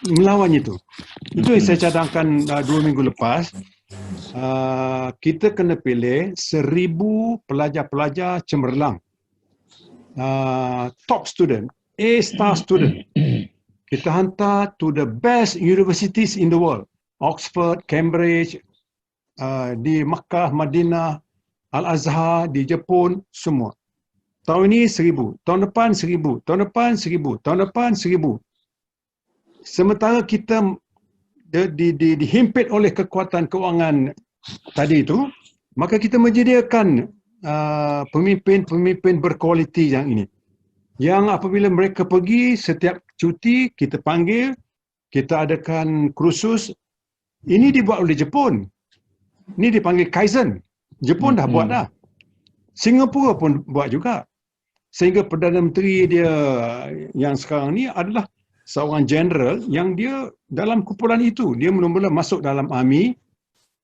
melawan itu. Itu yang saya cadangkan 2 minggu lepas. Kita kena pilih 1,000 pelajar-pelajar cemerlang. Top student, A-star student. Kita hantar to the best universities in the world. Oxford, Cambridge, di Makkah, Madinah, Al-Azhar, di Jepun, semua. Tahun ini 1,000, tahun depan 1,000, tahun depan 1,000, tahun depan 1,000. Sementara kita dihimpit oleh kekuatan keuangan tadi itu, maka kita menyediakan pemimpin-pemimpin berkualiti yang ini. Yang apabila mereka pergi, setiap cuti kita panggil, kita adakan kursus. Ini dibuat oleh Jepun. Ini dipanggil Kaizen. Jepun dah buat dah. Singapura pun buat juga. Sehingga Perdana Menteri dia yang sekarang ni adalah seorang general yang dia dalam kumpulan itu. Dia mula-mula masuk dalam army.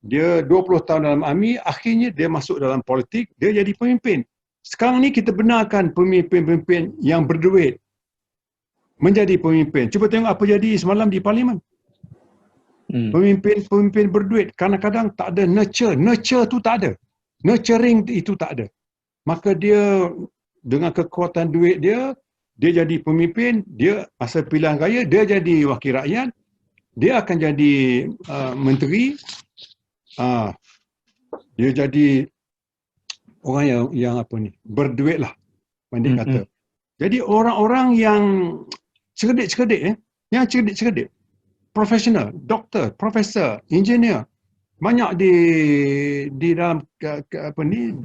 Dia 20 tahun dalam army. Akhirnya dia masuk dalam politik. Dia jadi pemimpin. Sekarang ni kita benarkan pemimpin-pemimpin yang berduit menjadi pemimpin. Cuba tengok apa jadi semalam di parlimen. Pemimpin-pemimpin berduit kadang-kadang tak ada nurture. Nurture tu tak ada. Nurturing itu tak ada. Maka dia dengan kekuatan duit dia jadi pemimpin, dia masa pilihan raya, dia jadi wakil rakyat, dia akan jadi menteri, dia jadi orang yang berduit lah, pandai kata. Jadi orang-orang yang cerdik-cerdik, yang cerdik-cerdik, profesional, doktor, profesor, engineer, banyak di dalam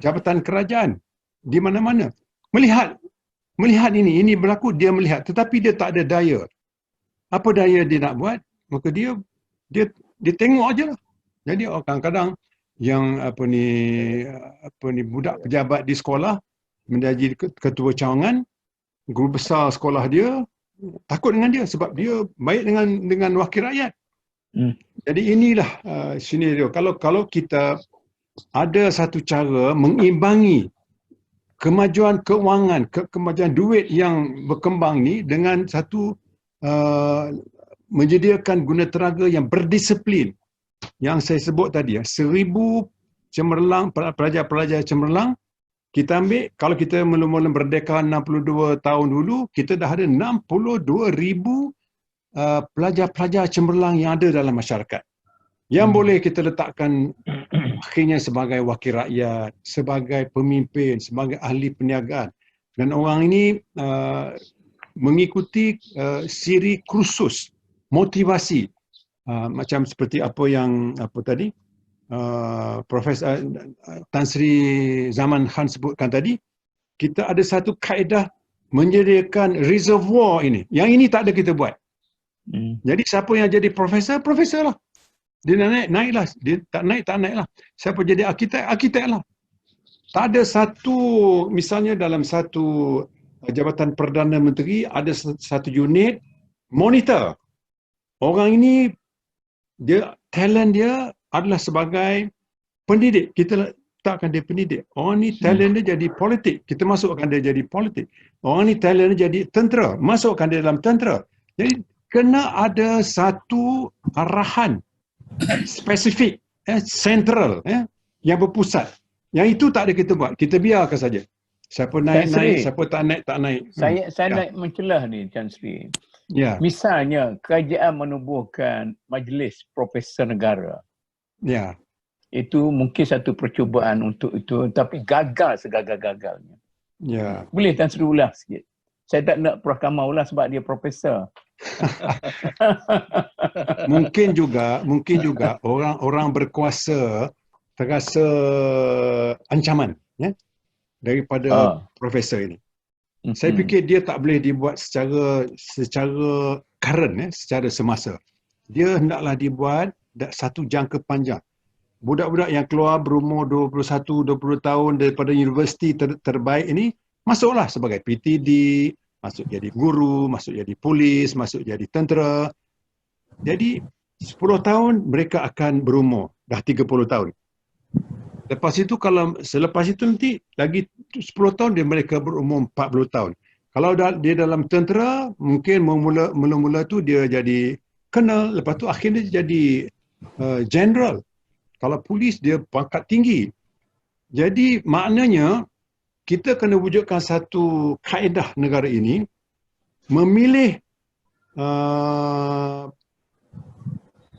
jabatan kerajaan, di mana-mana. Melihat ini berlaku, dia melihat, tetapi dia tak ada daya. Apa daya dia nak buat? Maka dia tengok aja lah. Jadi kadang-kadang yang budak pejabat di sekolah menjadi ketua cawangan, guru besar sekolah dia takut dengan dia sebab dia baik dengan wakil rakyat. Jadi inilah senario. Kalau kita ada satu cara mengimbangi kemajuan keuangan, kemajuan duit yang berkembang ni dengan satu menyediakan guna tenaga yang berdisiplin. Yang saya sebut tadi, 1,000 cemerlang, pelajar-pelajar cemerlang, kita ambil, kalau kita mula-mula merdeka 62 tahun dulu, kita dah ada 62,000 pelajar-pelajar cemerlang yang ada dalam masyarakat. Yang boleh kita letakkan akhirnya sebagai wakil rakyat, sebagai pemimpin, sebagai ahli perniagaan. Dan orang ini mengikuti siri kursus motivasi. Macam seperti apa tadi Profesor Tan Sri Zaman Khan sebutkan tadi, kita ada satu kaedah menyediakan reservoir ini. Yang ini tak ada kita buat. Jadi siapa yang jadi profesor lah. Dia naiklah. Dia tak naiklah. Siapa jadi arkitek lah. Tak ada satu, misalnya dalam satu jabatan Perdana Menteri, ada satu unit monitor. Orang ini talent dia adalah sebagai pendidik. Kita letakkan dia pendidik. Orang ni talent dia jadi politik. Kita masukkan dia jadi politik. Orang ni talent dia jadi tentera. Masukkan dia dalam tentera. Jadi kena ada satu arahan spesifik, sentral, yang berpusat. Yang itu tak ada kita buat. Kita biarkan saja. Siapa naik, siapa tak naik. Saya nak mencelah ni, Tan Sri. Ya. Misalnya, kerajaan menubuhkan majlis profesor negara. Ya. Itu mungkin satu percubaan untuk itu, tapi gagal segagal-gagalnya. Ya. Boleh Tan Sri ulas sikit? Saya tak nak Prof Kamal ulas sebab dia profesor. Mungkin juga orang berkuasa terasa ancaman daripada profesor ini. Saya fikir dia tak boleh dibuat secara current, secara semasa. Dia hendaklah dibuat satu jangka panjang. Budak-budak yang keluar berumur 21, 20 tahun daripada universiti terbaik ini masuklah sebagai PTD, masuk jadi guru, masuk jadi polis, masuk jadi tentera. Jadi 10 tahun mereka akan berumur dah 30 tahun. Selepas itu nanti lagi 10 tahun mereka berumur 40 tahun. Kalau dia dalam tentera, mungkin mula-mula tu dia jadi colonel, lepas tu akhirnya dia jadi general. Kalau polis dia pangkat tinggi. Jadi maknanya kita kena wujudkan satu kaedah negara ini memilih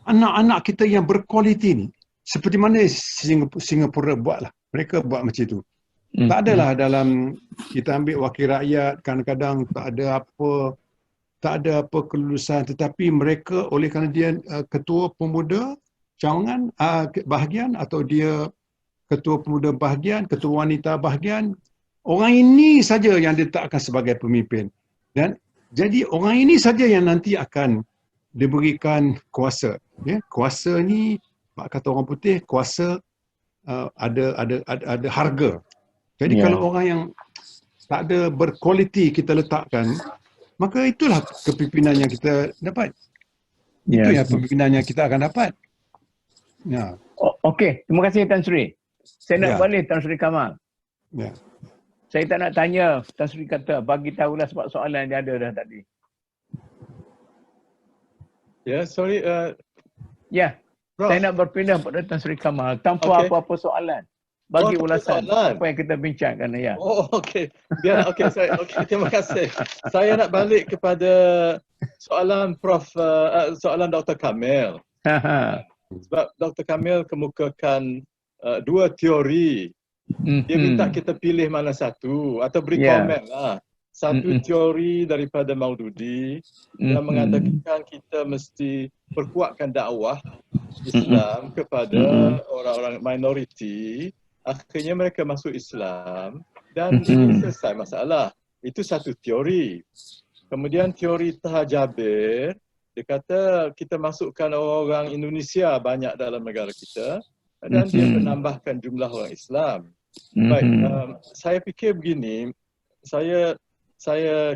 anak-anak kita yang berkualiti ni. Seperti mana Singapura buatlah. Mereka buat macam itu. Tak adalah dalam kita ambil wakil rakyat, kadang-kadang tak ada apa kelulusan, tetapi mereka oleh kerana dia ketua pemuda cawangan bahagian atau dia ketua pemuda bahagian, ketua wanita bahagian, orang ini saja yang diletakkan sebagai pemimpin. Dan jadi orang ini saja yang nanti akan diberikan kuasa. Kuasa ni kata orang putih, kuasa ada harga. Jadi kalau orang yang tak ada berkualiti kita letakkan, maka itulah kepimpinan yang kita dapat. Itu yang kepimpinan yang kita akan dapat. Ya. Okey, terima kasih Tan Sri. Saya nak balik Tan Sri Kamal. Ya. Saya tak nak tanya, Tan Sri kata bagi tahulah sebab soalan yang ada dah tadi. Ya, sorry. Saya nak berpindah pada Tan Sri Kamal tanpa apa-apa soalan. Bagi ulasan apa yang kita bincangkan ya. Okey. Terima kasih. Saya nak balik kepada soalan soalan Dr. Kamil. Sebab Dr. Kamil kemukakan dua teori. Dia minta kita pilih mana satu atau beri komen lah. Satu teori daripada Maududi yang mengatakan kita mesti perkuatkan dakwah Islam kepada orang-orang minoriti, akhirnya mereka masuk Islam dan ini selesai masalah. Itu satu teori. Kemudian teori Taha Jabir, dia kata kita masukkan orang Indonesia banyak dalam negara kita dan dia menambahkan jumlah orang Islam. Baik, saya fikir begini, saya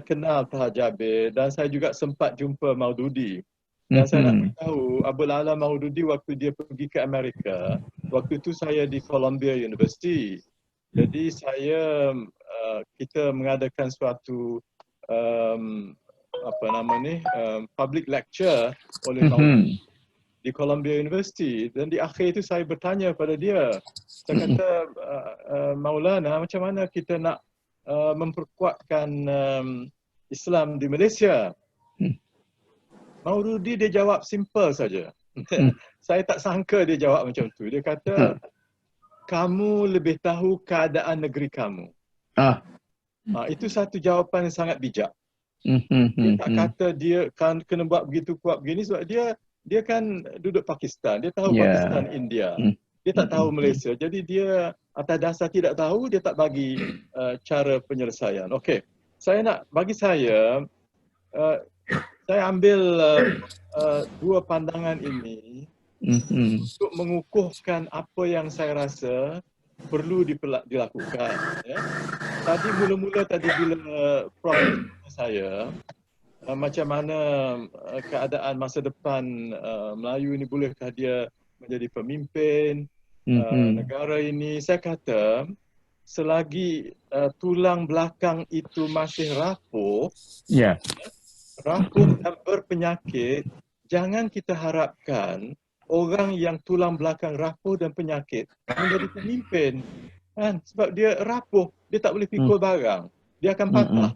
kenal Taha Jabir dan saya juga sempat jumpa Maududi. Dan saya nak tahu Abul A'la Maududi waktu dia pergi ke Amerika, waktu itu saya di Columbia University. Jadi kita mengadakan suatu public lecture oleh Maududi di Columbia University, dan di akhir itu saya bertanya pada dia. Saya kata, Maulana, macam mana kita nak memperkuatkan Islam di Malaysia? Maududi dia jawab simple saja. Saya tak sangka dia jawab macam tu. Dia kata, kamu lebih tahu keadaan negeri kamu. Itu satu jawapan yang sangat bijak. Dia tak kata dia kan kena buat begitu kuat begini sebab dia kan duduk Pakistan. Dia tahu Pakistan, India. Dia tak tahu Malaysia. Jadi dia atas dasar tidak tahu, dia tak bagi cara penyelesaian. Okey. Bagi saya ambil dua pandangan ini untuk mengukuhkan apa yang saya rasa perlu dilakukan. Tadi mula-mula bila Prof saya, macam mana keadaan masa depan Melayu ini, bolehkah dia menjadi pemimpin negara ini. Saya kata selagi tulang belakang itu masih rapuh, rapuh dan berpenyakit, jangan kita harapkan orang yang tulang belakang rapuh dan penyakit menjadi pemimpin. Kan? Sebab dia rapuh, dia tak boleh pikul barang, dia akan patah.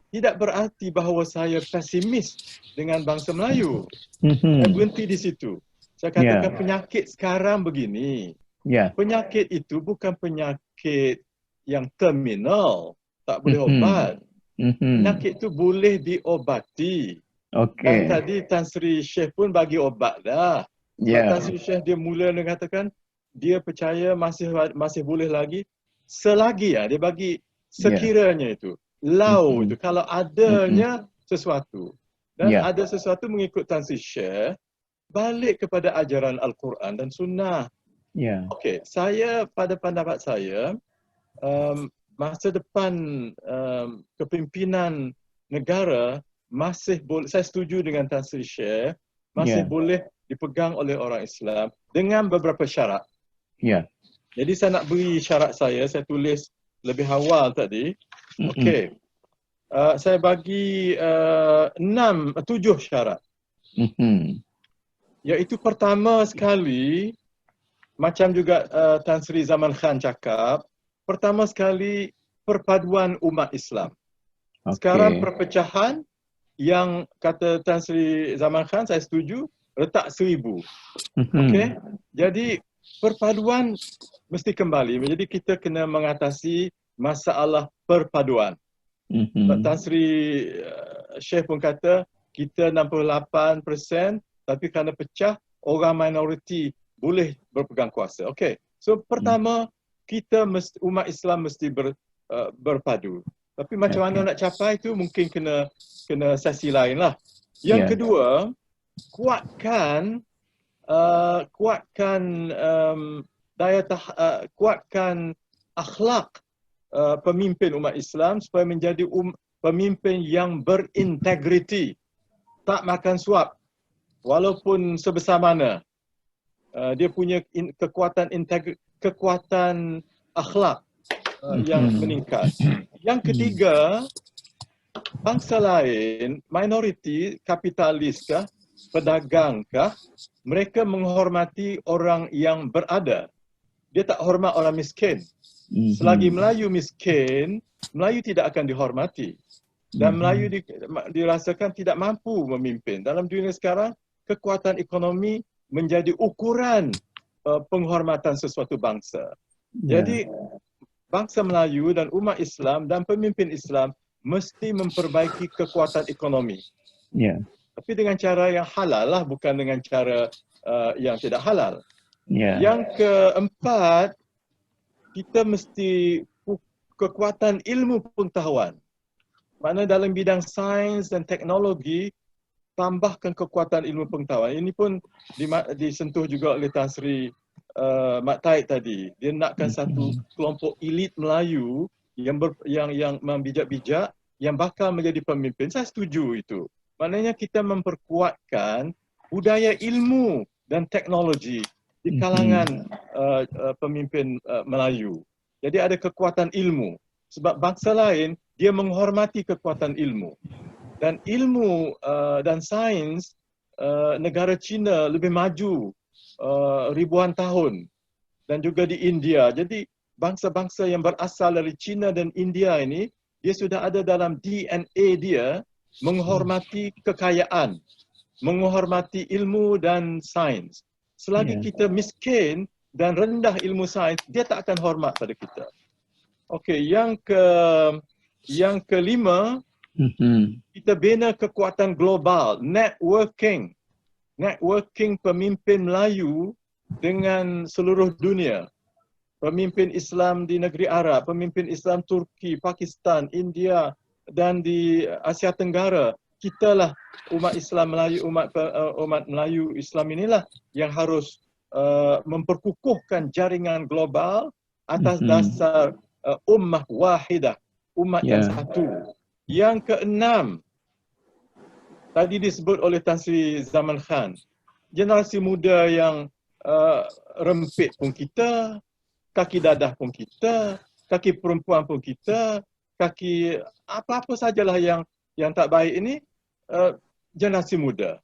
Tidak berarti bahawa saya pesimis dengan bangsa Melayu. Saya berhenti di situ. Saya katakan penyakit sekarang begini. Penyakit itu bukan penyakit yang terminal, tak boleh obat. Penyakit itu boleh diobati. Dan tadi Tan Sri Sheikh pun bagi obat dah. Tan Sri Sheikh dia mula dengan katakan dia percaya masih boleh lagi selagi dia bagi sekiranya itu. Lau itu kalau adanya sesuatu. Dan ada sesuatu mengikut Tan Sri Sheikh, balik kepada ajaran Al-Quran dan Sunnah. Okey, saya pada pendapat saya masa depan kepimpinan negara masih boleh, saya setuju dengan Tan Sri Sheikh, masih boleh dipegang oleh orang Islam dengan beberapa syarat. Jadi saya nak beri syarat saya tulis lebih awal tadi. Okey. Saya bagi 7 syarat. Iaitu pertama sekali, macam juga Tan Sri Zaman Khan cakap, pertama sekali perpaduan umat Islam. Sekarang perpecahan yang kata Tan Sri Zaman Khan, saya setuju, retak 1000. Okey. Jadi perpaduan mesti kembali. Jadi kita kena mengatasi masalah perpaduan. Tan Sri Sheikh pun kata kita 68%, tapi kerana pecah, orang minoriti boleh berpegang kuasa. Okey. So pertama, kita umat Islam mesti berpadu. Tapi macam mana nak capai itu mungkin kena sesi lain lah. Yang kedua, kuatkan kuatkan akhlak pemimpin umat Islam supaya menjadi pemimpin yang berintegriti, tak makan suap walaupun sebesar mana. Dia punya kekuatan akhlak yang meningkat. Yang ketiga, bangsa lain, minoriti, kapitalis kah, pedagang kah, mereka menghormati orang yang berada. Dia tak hormat orang miskin. Selagi Melayu miskin, Melayu tidak akan dihormati. Dan Melayu dirasakan tidak mampu memimpin. Dalam dunia sekarang, kekuatan ekonomi menjadi ukuran penghormatan sesuatu bangsa. Jadi, bangsa Melayu dan umat Islam dan pemimpin Islam mesti memperbaiki kekuatan ekonomi. Tapi dengan cara yang halal lah, bukan dengan cara yang tidak halal. Yang keempat, kita mesti kekuatan ilmu pengetahuan. Maknanya dalam bidang sains dan teknologi, tambahkan kekuatan ilmu pengetahuan. Ini pun disentuh juga oleh Tan Sri Mat Taib tadi. Dia nakkan satu kelompok elit Melayu yang membijak-bijak, yang bakal menjadi pemimpin. Saya setuju itu. Maknanya kita memperkuatkan budaya ilmu dan teknologi di kalangan pemimpin Melayu. Jadi ada kekuatan ilmu. Sebab bangsa lain, dia menghormati kekuatan ilmu. Dan ilmu dan sains, negara China lebih maju ribuan tahun. Dan juga di India. Jadi bangsa-bangsa yang berasal dari China dan India ini, dia sudah ada dalam DNA dia menghormati kekayaan, menghormati ilmu dan sains. Selagi kita miskin dan rendah ilmu sains, dia tak akan hormat pada kita. Okey, yang kelima, kita bina kekuatan global, networking. Networking pemimpin Melayu dengan seluruh dunia. Pemimpin Islam di negeri Arab, pemimpin Islam Turki, Pakistan, India dan di Asia Tenggara. Kitalah umat Islam Melayu, umat Melayu Islam inilah yang harus memperkukuhkan jaringan global atas dasar ummah wahidah, umat yang satu. Yang keenam, tadi disebut oleh Tan Sri Zaman Khan, generasi muda yang rempit pun kita, kaki dadah pun kita, kaki perempuan pun kita, kaki apa-apa sajalah yang tak baik ini generasi muda,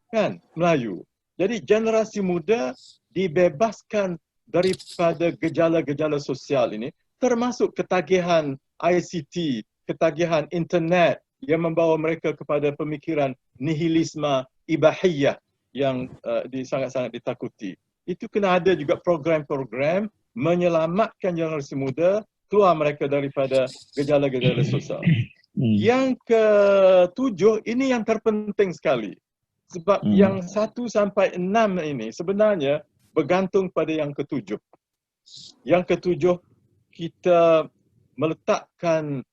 kan, Melayu. Jadi generasi muda dibebaskan daripada gejala-gejala sosial ini, termasuk ketagihan ICT, ketagihan internet yang membawa mereka kepada pemikiran nihilisme ibahiyah yang sangat-sangat ditakuti. Itu kena ada juga program-program menyelamatkan generasi muda, keluar mereka daripada gejala-gejala sosial. Yang ketujuh, ini yang terpenting sekali. Sebab yang 1 sampai 6 ini sebenarnya bergantung pada yang ketujuh. Yang ketujuh, kita meletakkan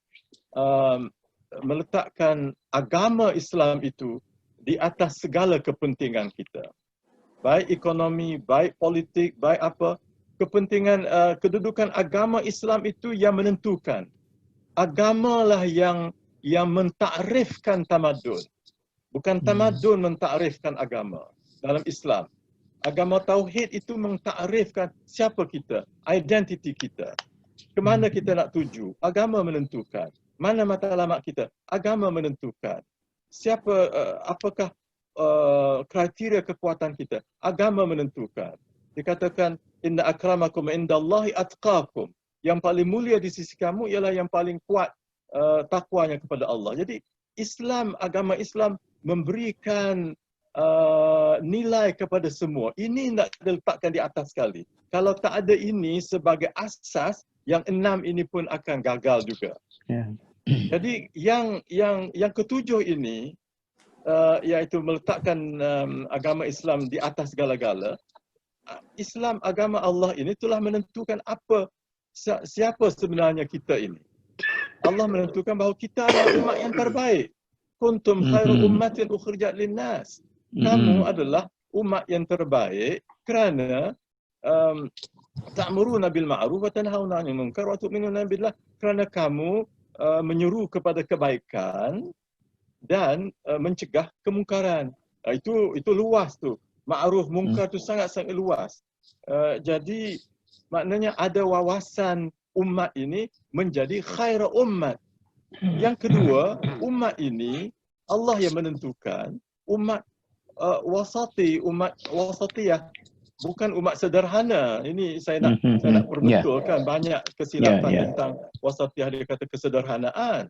agama Islam itu di atas segala kepentingan kita. Baik ekonomi, baik politik, baik apa. Kepentingan kedudukan agama Islam itu yang menentukan. Agamalah yang mentakrifkan tamadun. Bukan tamadun mentakrifkan agama dalam Islam. Agama Tauhid itu mentakrifkan siapa kita, identiti kita. Kemana kita nak tuju, agama menentukan. Mana matlamat kita, agama menentukan. Siapa, apakah kriteria kekuatan kita, agama menentukan. Dikatakan, inna akramakum indallahi atqakum. Yang paling mulia di sisi kamu ialah yang paling kuat takwanya kepada Allah. Jadi Islam, agama Islam memberikan nilai kepada semua. Ini nak diletakkan di atas sekali. Kalau tak ada ini sebagai asas, yang 6 ini pun akan gagal juga. Jadi yang ketujuh ini, iaitu meletakkan agama Islam di atas segala-gala. Islam, agama Allah ini telah menentukan siapa sebenarnya kita ini. Allah menentukan bahawa kita adalah umat yang terbaik. Kuntum khairu ummatin ukhrijat linnas. Kamu adalah umat yang terbaik kerana ta'muruna bil ma'ruf wa tanhauna 'anil munkar wa tu'minuna billah, kerana kamu menyeru kepada kebaikan dan mencegah kemungkaran. Itu luas tu. Ma'ruf munkar tu sangat-sangat luas. Jadi maknanya ada wawasan umat ini menjadi khaira ummat. Yang kedua, umat ini Allah yang menentukan umat wasati, umat wasatiyah, bukan umat sederhana. Ini saya nak perbetulkan. Banyak kesilapan tentang wasatiyah, dia kata kesederhanaan.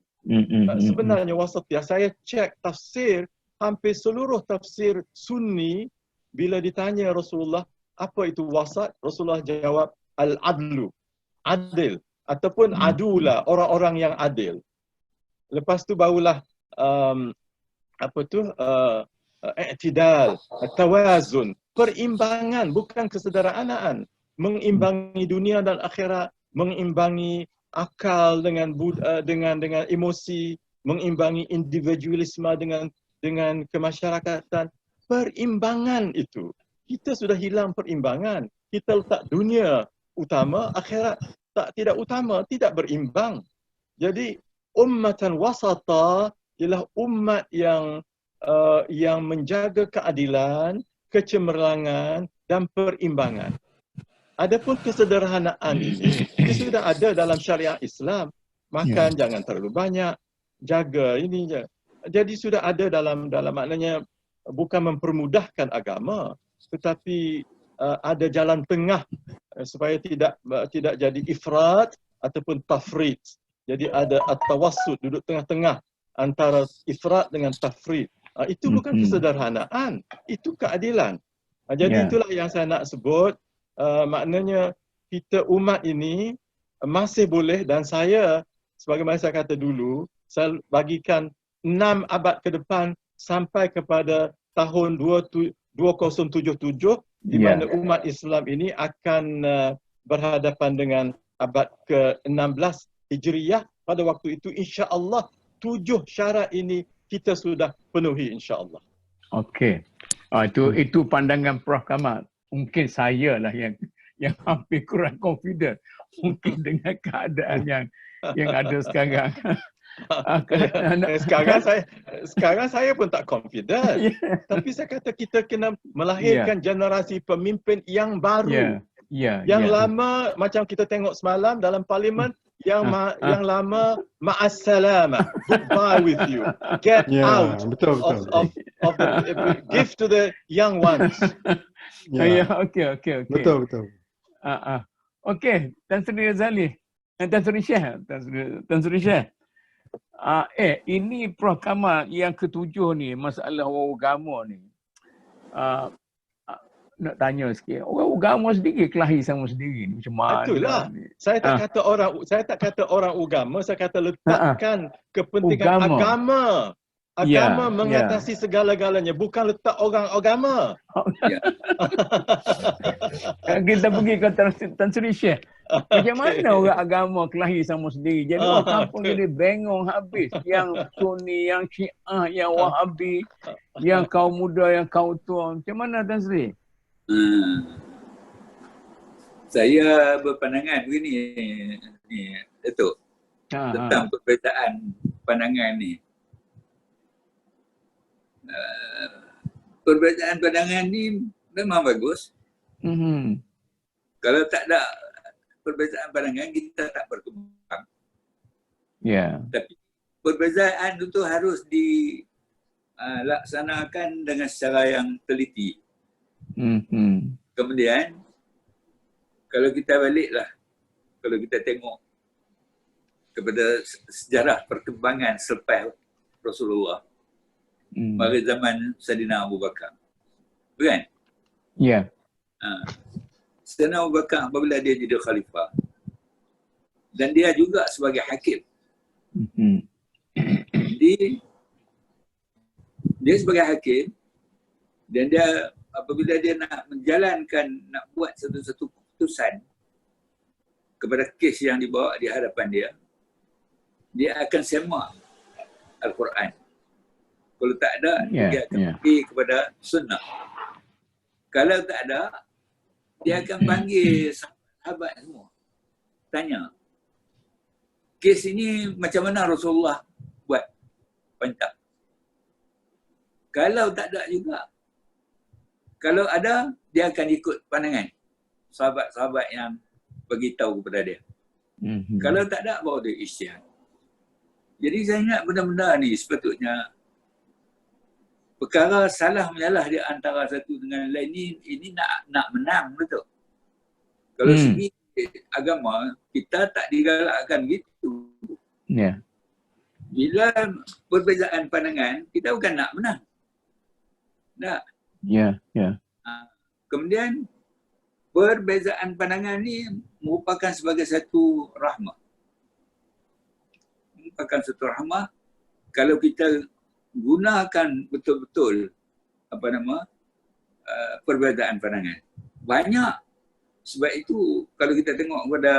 Sebenarnya wasatiyah, saya cek tafsir, hampir seluruh tafsir Sunni, bila ditanya Rasulullah apa itu wasat, Rasulullah jawab al-adlu, adil, ataupun adula, orang-orang yang adil. Lepas tu barulah i'tidal, tawazun, perimbangan, bukan kesederhanaan, mengimbangi dunia dan akhirat, mengimbangi akal dengan emosi, mengimbangi individualisme dengan kemasyarakatan. Perimbangan itu, kita sudah hilang perimbangan. Kita letak dunia utama, akhirat tidak utama, tidak berimbang. Jadi ummatan wasata ialah umat yang menjaga keadilan, kecemerlangan dan perimbangan. Adapun kesederhanaan ini sudah ada dalam syariat Islam. Makan jangan terlalu banyak, jaga ini je. Jadi sudah ada dalam maknanya bukan mempermudahkan agama, tetapi ada jalan tengah supaya tidak jadi ifrat ataupun tafrid. Jadi ada at-tawassut, duduk tengah-tengah antara ifrat dengan tafrid. Itu bukan kesederhanaan, itu keadilan. Jadi itulah yang saya nak sebut. Maknanya kita umat ini masih boleh, dan saya sebagaimana saya kata dulu, saya bagikan 6 abad ke depan sampai kepada tahun 2077, di mana umat Islam ini akan berhadapan dengan abad ke-16 Hijriyah. Pada waktu itu insya-Allah 7 syarat ini kita sudah penuhi insya-Allah. Okey. Itu pandangan Prof Kamal. Mungkin saya lah yang hampir kurang confident mungkin dengan keadaan yang ada sekarang. Sekarang saya pun tak confident. Tapi saya kata kita kena melahirkan generasi pemimpin yang baru. Yang lama macam kita tengok semalam dalam parlimen, yang lama ma'assalamah, goodbye with you, get out of the give to the young ones. Okey. Betul. Okey, Tan Sri Razali. Tan Sri Syekh. Ini Prof Kamal yang ketujuh ni, masalah orang agama ni. Nak tanya sikit, orang agama sendiri kelahi sama sendiri ni macam mana? Itulah. Ni? Saya tak kata orang agama, saya kata letakkan kepentingan agama. Agama mengatasi segala-galanya, bukan letak orang agama. Kita pergi ke Tan Sri Syekh. Macam mana orang agama kelahi sama sendiri? Jadi orang kampung jadi bengong habis. Yang Sunni, yang Syiah, yang Wahabi, yang kaum muda, yang kaum tua. Macam mana Tan Sri? Saya berpandangan begini Datuk, tentang perbezaan pandangan ni. Perbezaan pandangan ni memang bagus. Kalau tak ada perbezaan pandangan, kita tak berkembang. Tapi perbezaan itu harus dilaksanakan dengan secara yang teliti. Kemudian kalau kita baliklah, kalau kita tengok kepada sejarah perkembangan selepas Rasulullah pada zaman Saidina Abu Bakar, bukan? Saidina Abu Bakar apabila dia jadi khalifah dan dia juga sebagai hakim, dia sebagai hakim dan dia apabila dia nak menjalankan, nak buat satu-satu keputusan kepada kes yang dibawa di hadapan dia akan semak Al-Quran. Kalau tak ada, dia akan pergi kepada sunnah. Kalau tak ada, dia akan panggil sahabat semua. Tanya, kes ini macam mana Rasulullah buat? Pantak. Kalau tak ada juga, kalau ada, dia akan ikut pandangan sahabat-sahabat yang beritahu kepada dia. Kalau tak ada, baru dia ijtihad. Jadi saya ingat benda-benda ni sepatutnya perkara salah menyalah di antara satu dengan lain ini nak menang, betul. Kalau segi agama, kita tak digalakkan gitu. Bila perbezaan pandangan, kita bukan nak menang. Tak. Kemudian perbezaan pandangan ni merupakan sebagai satu rahmah. Merupakan satu rahmah kalau kita gunakan betul-betul perbezaan pandangan. Banyak. Sebab itu kalau kita tengok kepada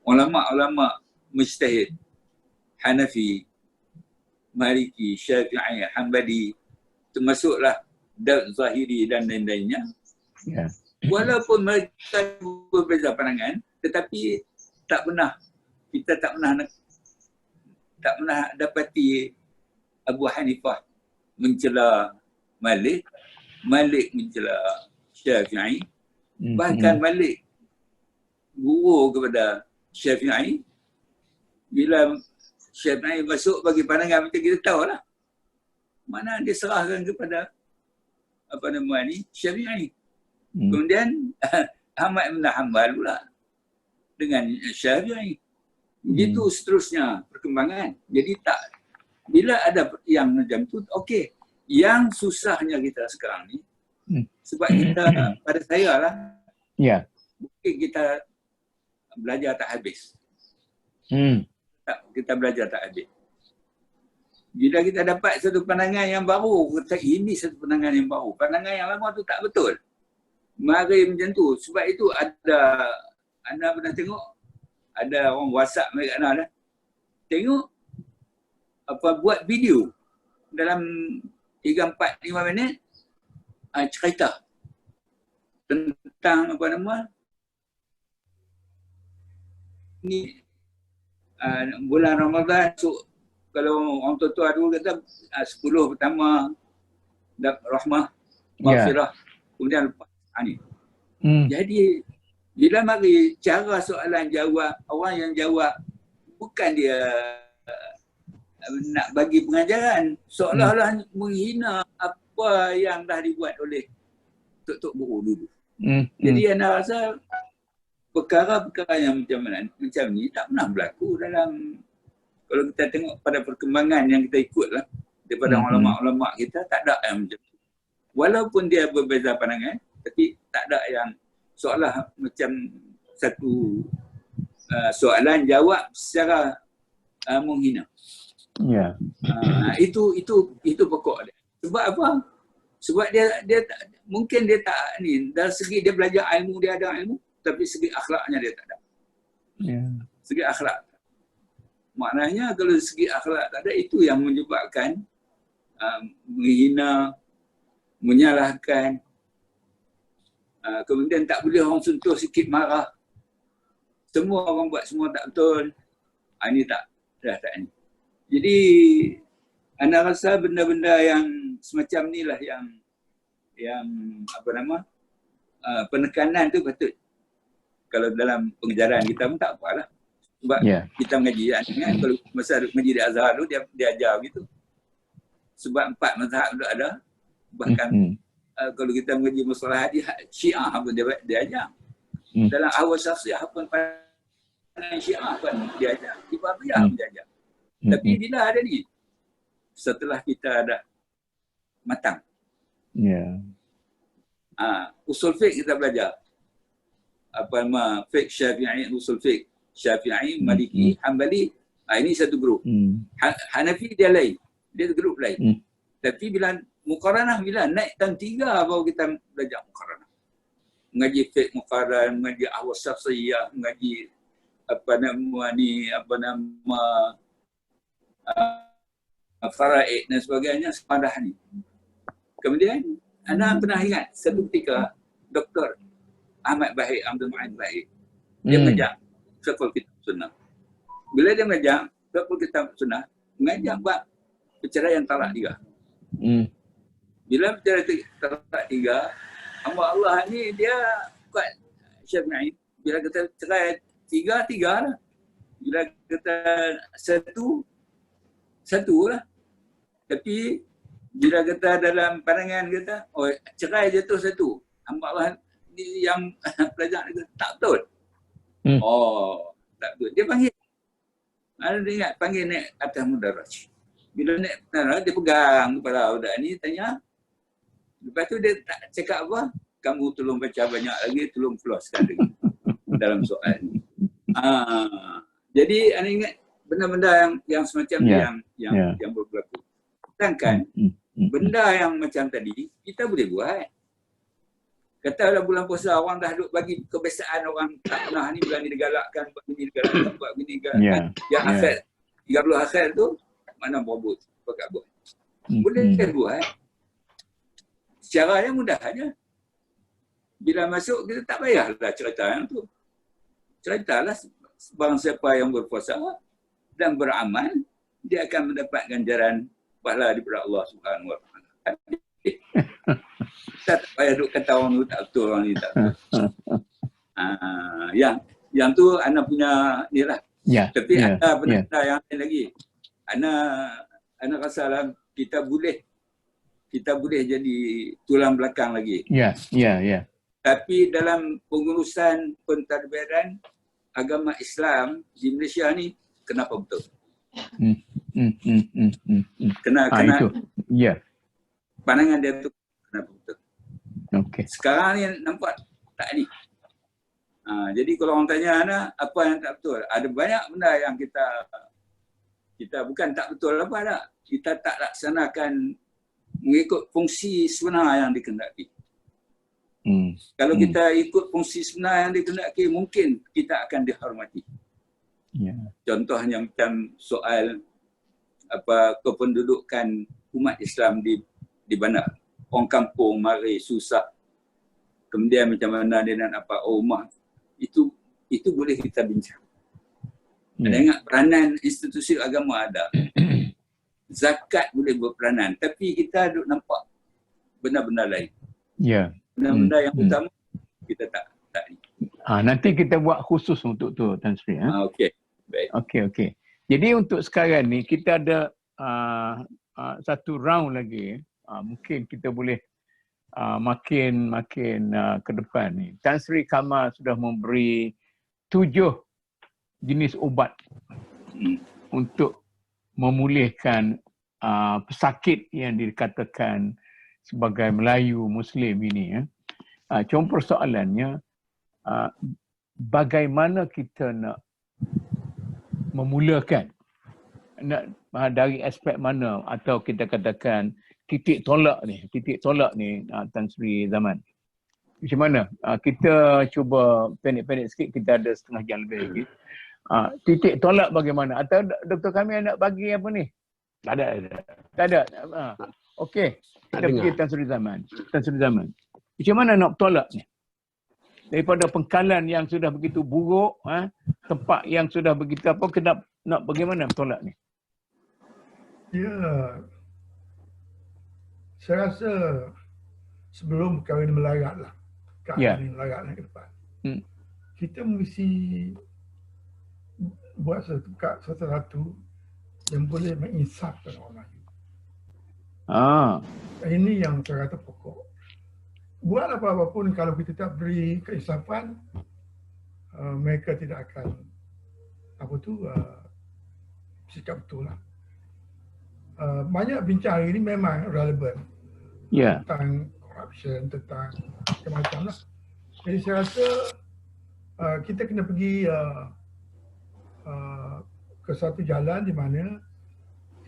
ulama-ulama mujtahid Hanafi, Maliki, Syafi'i, Hanbali, termasuklah Daud Zahiri dan lain-lainnya. Walaupun mereka berbeza pandangan, tetapi kita tak pernah dapati Abu Hanifah mencela Malik, Malik mencela Syafi'i, bahkan Malik guru kepada Syafi'i. Bila Syafi'i masuk bagi pandangan macam kita tahu lah. Mana dia serahkan kepada Syafi'i. Kemudian Ahmad bin Hanbal pula dengan Syafi'i. Begitu seterusnya perkembangan. Jadi bila ada yang macam tu, okey. Yang susahnya kita sekarang ni, sebab kita, pada saya lah, mungkin kita belajar tak habis. Kita belajar tak habis. Bila kita dapat satu pandangan yang baru, kata ini satu pandangan yang baru. Pandangan yang lama tu tak betul. Mari macam tu. Sebab itu anda pernah tengok, ada orang WhatsApp mereka dah. Tengok, buat video dalam 3, 4, 5 minit, cerita tentang ni bulan Ramadan, so, kalau orang tua-tua dulu kata 10 pertama rahmah, maghfirah, kemudian lepas ni. Jadi bila mari cara soalan jawab, orang yang jawab bukan dia nak bagi pengajaran, seolah-olah menghina apa yang dah dibuat oleh Tok Guru dulu. Jadi anda rasa perkara-perkara yang macam ni tak pernah berlaku dalam, kalau kita tengok pada perkembangan yang kita ikut lah daripada ulama-ulama kita, tak ada yang macam tu. Walaupun dia berbeza pandangan, tapi tak ada yang seolah macam satu soalan jawab secara menghina. Itu pokok dia. Sebab apa? Sebab dia mungkin dia tak ni, dari segi dia belajar ilmu, dia ada ilmu, tapi segi akhlaknya dia tak ada. Segi akhlak. Maknanya kalau segi akhlak tak ada, itu yang menyebabkan menghina, menyalahkan, kemudian tak boleh orang sentuh sikit marah. Semua orang buat semua tak betul. Ini tak ni. Jadi anda rasa benda-benda yang semacam ni lah yang apa nama, penekanan tu patut. Kalau dalam pengajaran kita pun tak apalah. Sebab kita mengaji kan, kalau masa mengaji di Azhar tu dia ajar gitu. Sebab 4 mazhab tu ada. Bahkan kalau kita mengaji masalah hadis Syiah pun dia ajar. Dalam awal syakhsiyah pun pandangan Syiah pun dia ajar. Ibadiyah pun dia ajar. Tapi bila ada ni, setelah kita ada matang. Usul fiqh kita belajar. Apa nama fiqh Syafi'i, usul fiqh Syafi'i, Maliki, Hanbali. Ini satu grup. Hanafi dia lain. Dia grup lain. Tapi bila muqaranah, bila naik tahun 3 baru kita belajar muqaranah. Mengaji fiqh muqaran, mengaji ahwal syakhsiyah, mengaji apa nama faraid dan sebagainya sepadah ni. Kemudian anda pernah ingat satu ketika Dr. Ahmad Bahir, Abdul Mu'in Bahir, dia mengajar fiqh kitab sunnah. Bila dia mengajar fiqh kitab sunnah, mengajar bab perceraian talak 3. Bila perceraian talak 3, hamba Allah ni dia kuat Syafi'i. Bila kata cerai 3 lah. Bila kata satu lah. Tapi bila kata dalam pandangan kata, cerai jatuh 1. Hamba Allah ni yang pelajar kata tak betul. Tak betul. Dia panggil. Dia ingat panggil naik atas mudaraj. Bila naik mudaraj, dia pegang kepala budak ni, tanya. Lepas tu dia tak cakap apa, kamu tolong baca banyak lagi, tolong keluarkan lagi dalam soal ni. Jadi anda ingat benda-benda yang semacam ni yang berlaku. Sedangkan benda yang macam tadi kita boleh buat. Katalah bulan puasa orang dah duk bagi kebiasaan orang tak pernah ni, bulan ni digalakkan, buat begini digalakkan, buat begini digalakkan. Yang akhir 30 akhir tu mana buat pakat buat. Boleh buat. Secara yang mudah aja. Bila masuk kita tak payahlah cerita yang tu. Ceritalah barang siapa yang berpuasa dan beramal, dia akan mendapat ganjaran pahala daripada Allah Subhanahu Wa Taala. Kita tak payah duk kata orang tu tak betul, orang ni tak betul. Yang tu anak punya ni lah. Tapi ada benda yang lain lagi. Anak rasalah kita boleh jadi tulang belakang lagi. Tapi dalam pengurusan pentadbiran agama Islam di Malaysia ni, kenapa betul? Kena pandangan dia tu kenapa betul? Sekarang ni nampak tak ni. Jadi kalau orang tanya apa yang tak betul, ada banyak benda yang kita bukan tak betul apa tak. Kita tak laksanakan mengikut fungsi sebenar yang dikehendaki. Kalau kita ikut fungsi sebenar yang dikehendaki, mungkin kita akan dihormati. Contohnya macam soal kependudukan umat Islam di bandar. Orang kampung mari susah. Kemudian macam mana dia nak dapat rumah. Itu boleh kita bincang. Anda ingat peranan institusi agama ada. Zakat boleh berperanan, tapi kita duk nampak benda-benda lain. Ya. Benda-benda yang utama kita tak. Nanti kita buat khusus untuk tu, Tan Sri. Okey. Baik. Okey. Jadi untuk sekarang ni kita ada satu round lagi. Mungkin kita boleh makin ke depan ni. Tan Sri Kamal sudah memberi 7 jenis ubat untuk memulihkan pesakit yang dikatakan sebagai Melayu Muslim ini. Cuma persoalannya bagaimana kita nak memulakan, nak dari aspek mana, atau kita katakan titik tolak ni Tan Sri Zaman. Macam mana? Kita cuba pendek-pendek sikit, kita ada setengah jam lebih lagi. Titik tolak bagaimana? Atau Dr. Kamil nak bagi apa ni? Tak ada. Tak ada. Okey. Kita pergi Tan Sri Zaman. Macam mana nak tolak ni? Daripada pengkalan yang sudah begitu buruk, tempat yang sudah begitu apa, nak bagaimana tolak ni? Ya, saya rasa sebelum kahwin melarat lah, melarat ke depan, kita mesti buat sesuatu yang boleh menginsafkan orang Melayu. Ini yang saya kata pokok. Buat apa-apa pun kalau kita tak beri keinsafan, mereka tidak akan sikap betul lah. Banyak bincang hari ini memang relevan tentang corruption, tentang macam-macam lah. Jadi saya rasa kita kena pergi ke satu jalan di mana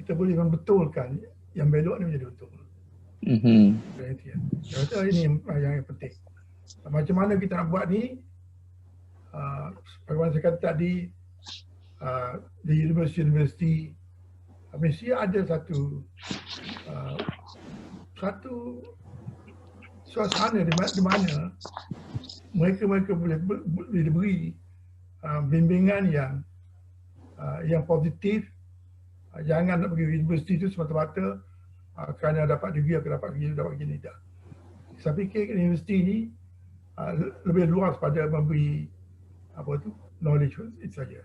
kita boleh membetulkan yang belok ni menjadi betul. Saya rasa ini yang penting. Macam mana kita nak buat ni, bagaimana saya kata tadi, di universiti mesti ada satu suasana di mana mereka boleh diberi bimbingan yang positif. Jangan nak pergi universiti itu semata-mata kerana dapat degree atau dapat gini tak. Saya fikir universiti ini lebih luas pada memberi knowledge itu saja.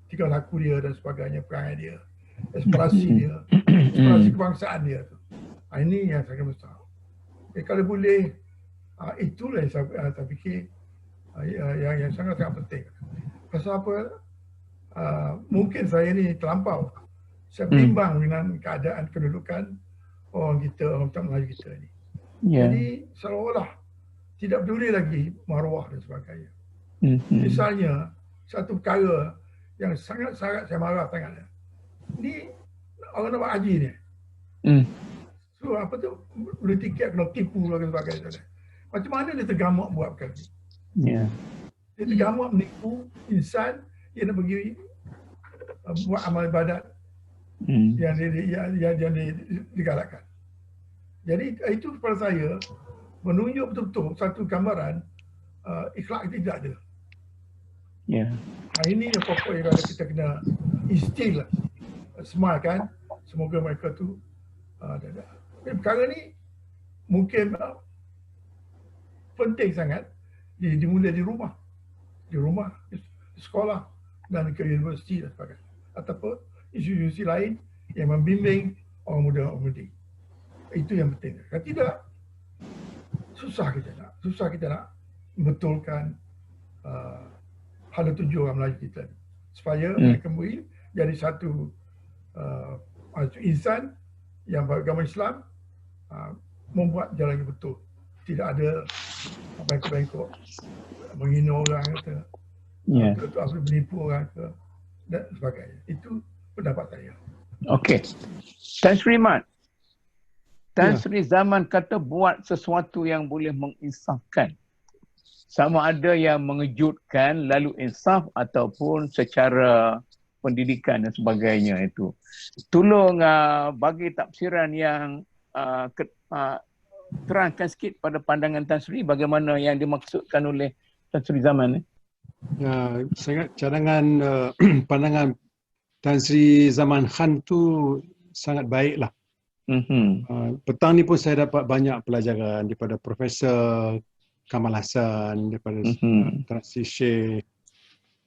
Tingkah laku dia dan sebagainya, perangai dia, eksplorasi dia, eksplorasi kebangsaan dia tu. Ini yang sangat besar. Kalau boleh, itulah yang saya fikir yang sangat-sangat penting. Pasal apa? Mungkin saya ni terlampau. Saya bimbang dengan keadaan kedudukan orang tak Melayu kita ni. Jadi seolah-olah tidak peduli lagi maruah dan sebagainya. Misalnya, satu perkara yang sangat-sangat saya marah sangat. Ni orang nak buat haji ni. So apa tu, beli tiket kena tipu dan sebagainya. Macam mana dia tergamak buat perkara ni? Dia tergamak menipu insan yang nak pergi buat amal ibadat yang digalakkan. Jadi itu kepada saya menunjuk betul-betul satu gambaran ikhlak tidak ada. Ini yang pokok yang kita kena instill semua kan. Semoga mereka tu ada. Perkara ni mungkin penting sangat dimulai di rumah, di sekolah dan ke universiti dan sebagainya. Ataupun institusi lain yang membimbing orang muda, orang mudi. Itu yang penting. Kalau tidak, susah kita nak membetulkan hala tuju orang Melayu kita supaya mereka boleh jadi satu insan yang beragama Islam, membuat jalan yang betul. Tidak ada bengkok-bengkok menghina orang kata, atau menipu orang ke dan sebagainya. Itu pendapat saya. Okey. Tan Sri Mat. Tan Sri Zaman kata buat sesuatu yang boleh menginsafkan. Sama ada yang mengejutkan lalu insaf ataupun secara pendidikan dan sebagainya itu. Tolong bagi tafsiran yang terangkan sikit pada pandangan Tan Sri bagaimana yang dimaksudkan oleh Tan Sri Zaman ni. Saya ingat cadangan pandangan Tan Sri Zaman Khan tu sangat baiklah. Petang ni pun saya dapat banyak pelajaran daripada Profesor Kamal Hassan, daripada Tan Sri Sheikh,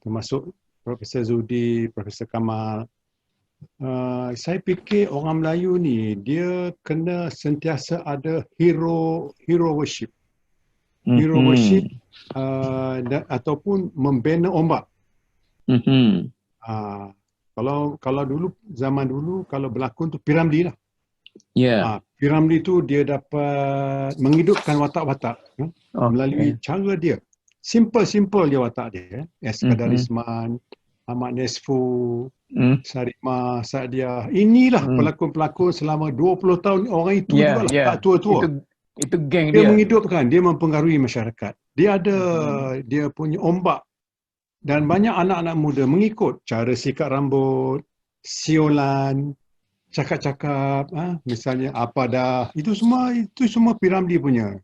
termasuk Profesor Zudi, Profesor Kamal. Saya fikir orang Melayu ni dia kena sentiasa ada hero worship. Hero worship ataupun membina ombak. Kalau dulu, zaman dulu, kalau berlakon tu P. Ramlee lah. P. Ramlee tu dia dapat menghidupkan watak-watak melalui cara dia. Simple dia watak dia. Eskandar Isman, Ahmad Nesfu, Sarima, Saadia. Inilah pelakon-pelakon selama 20 tahun. Orang itu juga lah, tak tua-tua. Itu geng Dia dia. menghidupkan, dia mempengaruhi masyarakat. Dia ada dia punya ombak. Dan banyak anak-anak muda mengikut cara sikat rambut, siolan, cakap-cakap, misalnya apa dah. Itu semua P. Ramlee punya.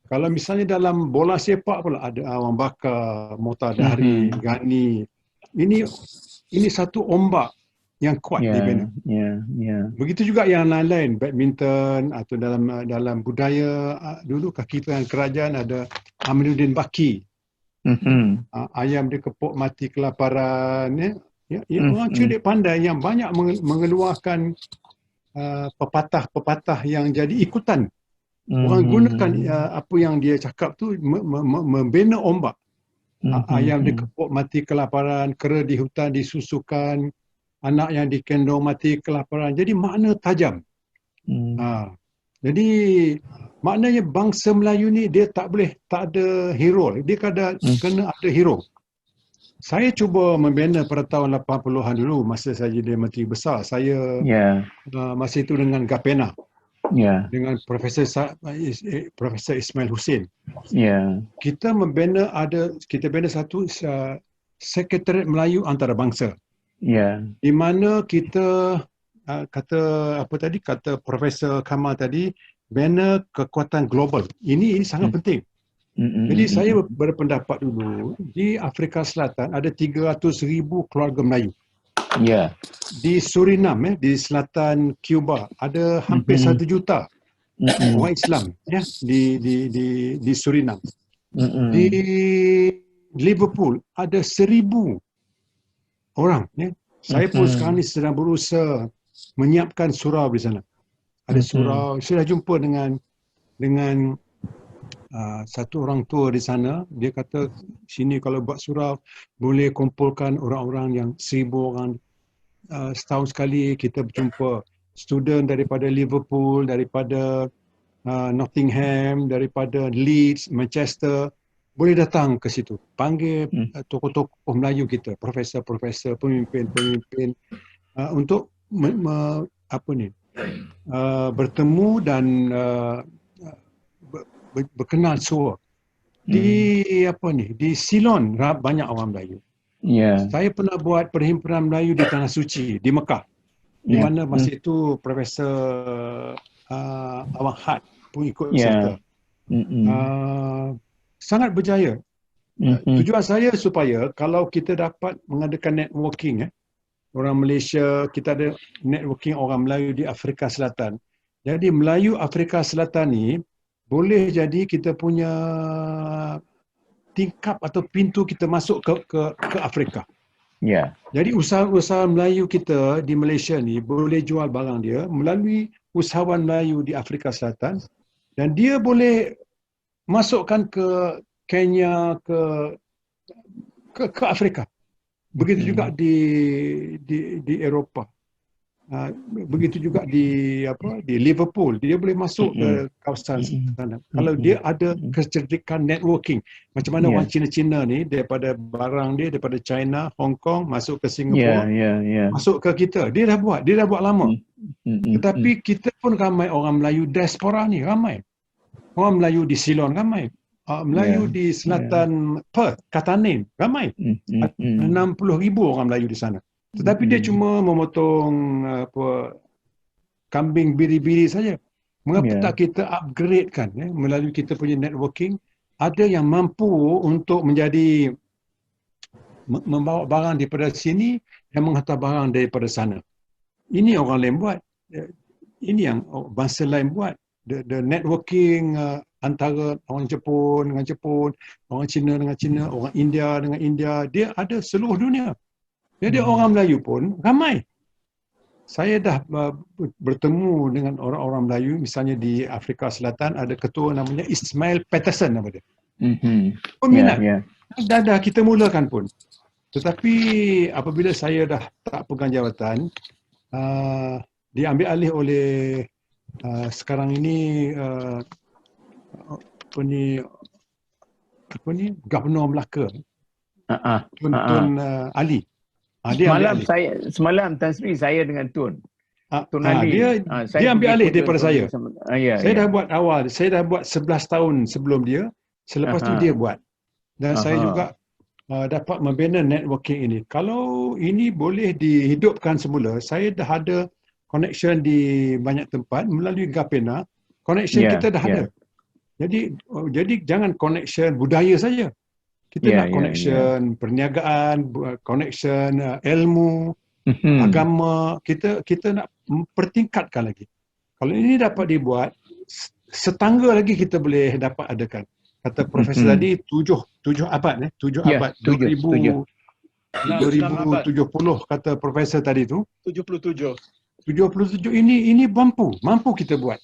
Kalau misalnya dalam bola sepak pula ada Awang Bakar, Mohtar Dahri, Gani. Ini satu ombak yang kuat dibina. Begitu juga yang lain-lain, badminton atau dalam budaya dulu kaki tangan kerajaan ada Aminuddin Baki. Ayam dia kepuk mati kelaparan. Orang cerdik pandai yang banyak mengeluarkan pepatah-pepatah yang jadi ikutan. Orang gunakan apa yang dia cakap tu membina ombak. Ayam dikepuk mati kelaparan, kera di hutan disusukan, anak yang dikendong mati kelaparan. Jadi makna tajam. Jadi maknanya bangsa Melayu ni dia tak ada hero. Dia kena ada hero. Saya cuba membina pada tahun 80-an dulu masa saya jadi Menteri Besar. Saya masa itu dengan Gapena. Dengan Profesor Ismail Hussein. Kita bina satu Sekretariat Melayu Antarabangsa. Di mana kita kata Profesor Kamal tadi, bina kekuatan global. Ini sangat penting. Jadi saya berpendapat dulu di Afrika Selatan ada 300,000 keluarga Melayu. Di Suriname, di selatan Cuba ada hampir 1 juta orang Islam di Suriname. Di Liverpool ada 1,000 orang. Saya pun sekarang ni sedang berusaha menyiapkan surau di sana. Ada surau. Saya dah jumpa dengan satu orang tua di sana. Dia kata sini kalau buat surau boleh kumpulkan orang-orang yang 1,000 orang. Setahun sekali kita berjumpa student daripada Liverpool, daripada Nottingham, daripada Leeds, Manchester. Boleh datang ke situ. Panggil tokoh-tokoh Melayu kita, profesor-profesor, pemimpin-pemimpin untuk bertemu dan berkenal suara. Di Ceylon banyak orang Melayu. Saya pernah buat perhimpunan Melayu di Tanah Suci di Mekah. Di mana masa itu Profesor Awang Had pun ikut serta. Sangat berjaya. Tujuan saya supaya kalau kita dapat mengadakan networking, orang Malaysia, kita ada networking orang Melayu di Afrika Selatan. Jadi Melayu Afrika Selatan ni boleh jadi kita punya tingkap atau pintu kita masuk ke Afrika. Jadi usahawan Melayu kita di Malaysia ni boleh jual barang dia melalui usahawan Melayu di Afrika Selatan dan dia boleh masukkan ke Kenya, ke Afrika. Begitu juga di Eropah. Begitu juga di Liverpool, dia boleh masuk ke kawasan sana. Kalau dia ada kecerdikan networking, macam mana orang Cina-Cina ni daripada barang dia daripada China, Hong Kong masuk ke Singapura, masuk ke kita. Dia dah buat lama. Tetapi kita pun ramai orang Melayu diaspora ni, ramai. Orang Melayu di Ceylon ramai. Melayu di selatan Perth, Katanin, ramai. 60,000 orang Melayu di sana. Tetapi dia cuma memotong kambing biri-biri saja. Mengapa tak kita upgradekan melalui kita punya networking, ada yang mampu untuk menjadi membawa barang daripada sini dan menghantar barang daripada sana. Ini orang lain buat. Ini yang bangsa lain buat. The networking antara orang Jepun dengan Jepun, orang Cina dengan Cina, orang India dengan India, dia ada seluruh dunia. Jadi orang Melayu pun ramai. Saya dah bertemu dengan orang-orang Melayu, misalnya di Afrika Selatan ada ketua namanya Ismail Peterson nama dia. Peminat. Dah kita mulakan pun. Tetapi apabila saya dah tak pegang jawatan, diambil alih oleh sekarang ini Gubernur Melaka, Tun Ali. Semalam Tan Sri saya dengan Tun Ali. Dia ambil alih daripada saya. Saya dah buat awal. Saya dah buat 11 tahun sebelum dia. Selepas tu dia buat. Dan saya juga dapat membina networking ini. Kalau ini boleh dihidupkan semula, saya dah ada connection di banyak tempat melalui Gapena. Connection kita dah ada. Jadi jangan connection budaya saja. Kita nak connection perniagaan, connection ilmu, agama. Kita nak pertingkatkan lagi. Kalau ini dapat dibuat, setangga lagi kita boleh dapat adakan. Kata Profesor tadi, 7 abad. 7 abad. 2070 kata Profesor tadi tu. 77 ini mampu kita buat.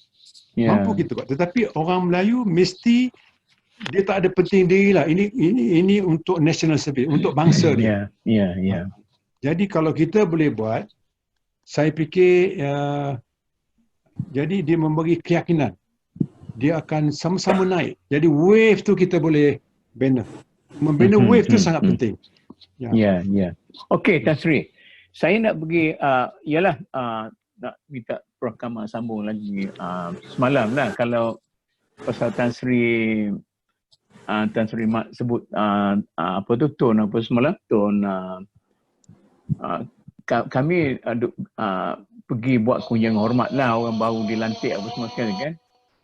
Mampu kita buat. Tetapi orang Melayu mesti dia tak ada penting diri lah. Ini untuk national service, untuk bangsa dia. Jadi kalau kita boleh buat, saya fikir jadi dia memberi keyakinan. Dia akan sama-sama naik. Jadi wave tu kita boleh bina. Membina wave tu sangat penting. Okey, Tan Sri. Saya nak pergi, nak minta Prof Kamal sambung lagi semalam lah. Kalau pasal Tan Sri Mat sebut Tun apa semalam, Tun kami pergi buat kunjungan hormat lah, orang baru dilantik apa semua sekali kan.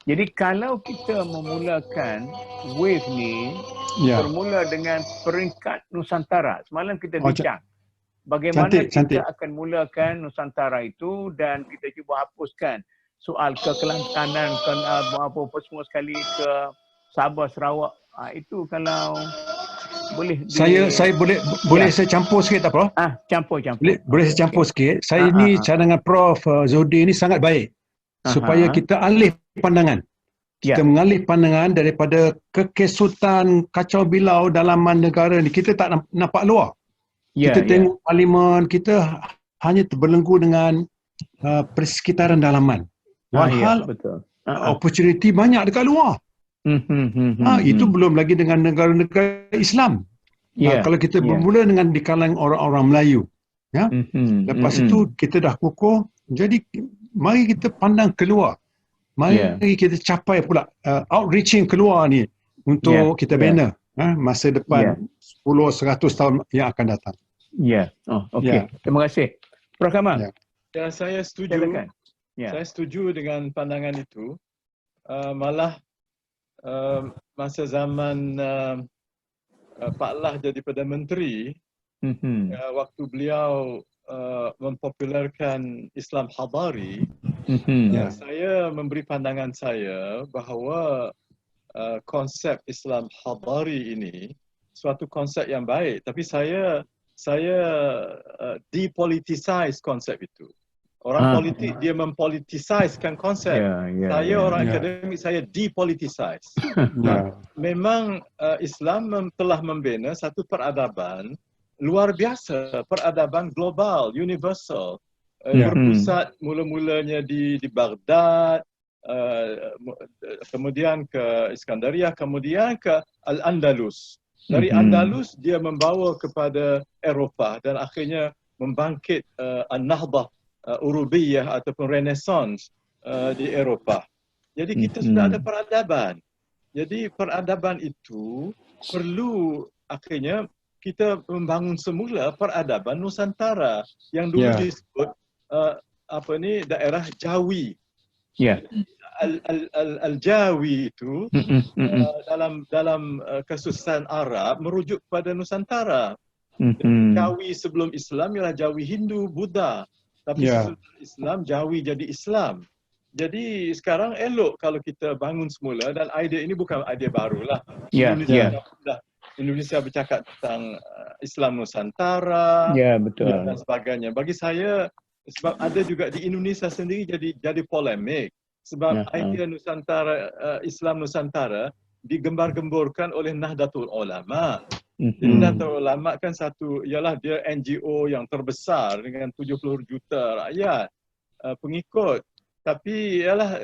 Jadi kalau kita memulakan wave ni bermula dengan peringkat Nusantara. Semalam kita bincang bagaimana kita akan mulakan Nusantara itu dan kita cuba hapuskan soal kekelantanan apa semua sekali ke Sabah, Sarawak. Itu kalau boleh saya boleh saya campur sikit tak Prof? Campur. Boleh saya campur sikit. Saya ni cadangan Prof Zodi ni sangat baik. Supaya kita alih pandangan. Kita mengalih pandangan daripada kekesutan, kacau bilau dalaman negara ni. Kita tak nampak luar. Kita tengok parlimen, kita hanya terbelenggu dengan persekitaran dalaman. Walhal opportunity banyak dekat luar. Itu belum lagi dengan negara-negara Islam. Kalau kita bermula dengan di kalangan orang-orang Melayu. Lepas itu kita dah kukuh. Jadi mari kita pandang keluar. Mari kita capai pula outreaching keluar ni untuk kita bina masa depan 10-100 tahun yang akan datang. Okey. Terima kasih. Prof Kamal. Saya setuju. Saya setuju dengan pandangan itu. Malah masa zaman Pak Lah jadi Perdana Menteri, waktu beliau mempopularkan Islam Hadari, saya memberi pandangan saya bahawa konsep Islam Hadari ini suatu konsep yang baik, tapi saya depoliticize konsep itu. Orang politik dia mempolitisaikan konsep. Saya orang akademik, saya depoliticize. Memang Islam telah membina satu peradaban luar biasa, peradaban global, universal. Berpusat mula-mulanya di Baghdad, kemudian ke Iskandaria, kemudian ke Al-Andalus. Dari Andalus dia membawa kepada Eropah dan akhirnya membangkit An-Nahdah Urubiyah ataupun Renaissance di Eropah. Jadi kita sudah ada peradaban. Jadi peradaban itu perlu akhirnya kita membangun semula peradaban Nusantara yang dulu disebut daerah Jawi. Ya. Al-Jawi itu dalam kesusahan Arab merujuk pada Nusantara. Jawi sebelum Islam ialah Jawi Hindu, Buddha. Tapi sesudah Islam, Jawi jadi Islam. Jadi sekarang elok kalau kita bangun semula, dan idea ini bukan idea barulah. Indonesia bercakap tentang Islam Nusantara betul. dan sebagainya. Bagi saya, sebab ada juga di Indonesia sendiri jadi polemik. Sebab idea Nusantara, Islam Nusantara digembar-gemborkan oleh Nahdlatul Ulama. Jadi Nahdlatul Ulama kan ialah dia NGO yang terbesar dengan 70 juta rakyat pengikut. Tapi ialah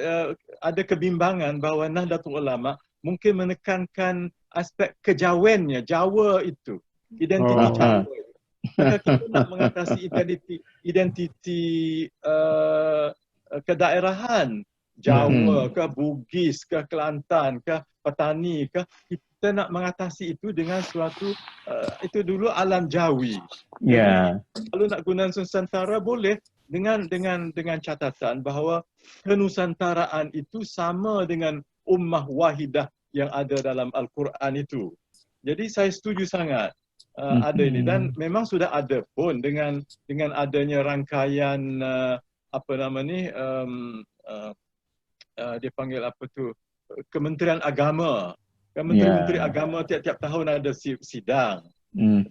ada kebimbangan bahawa Nahdlatul Ulama mungkin menekankan aspek kejawennya, Jawa itu, identiti Jawa. Maka kita nak mengatasi identiti kedaerahan, Jawa ke, Bugis ke, Kelantan ke, petani ke, kita nak mengatasi itu dengan suatu itu dulu alam Jawi. Kalau nak guna Nusantara boleh dengan catatan bahawa kenusantaraan itu sama dengan ummah wahidah yang ada dalam Al-Quran itu. Jadi saya setuju sangat ada ini, dan memang sudah ada pun dengan adanya rangkaian apa nama ni dia panggil apa tu, Kementerian Agama. Menteri Agama tiap-tiap tahun ada sidang.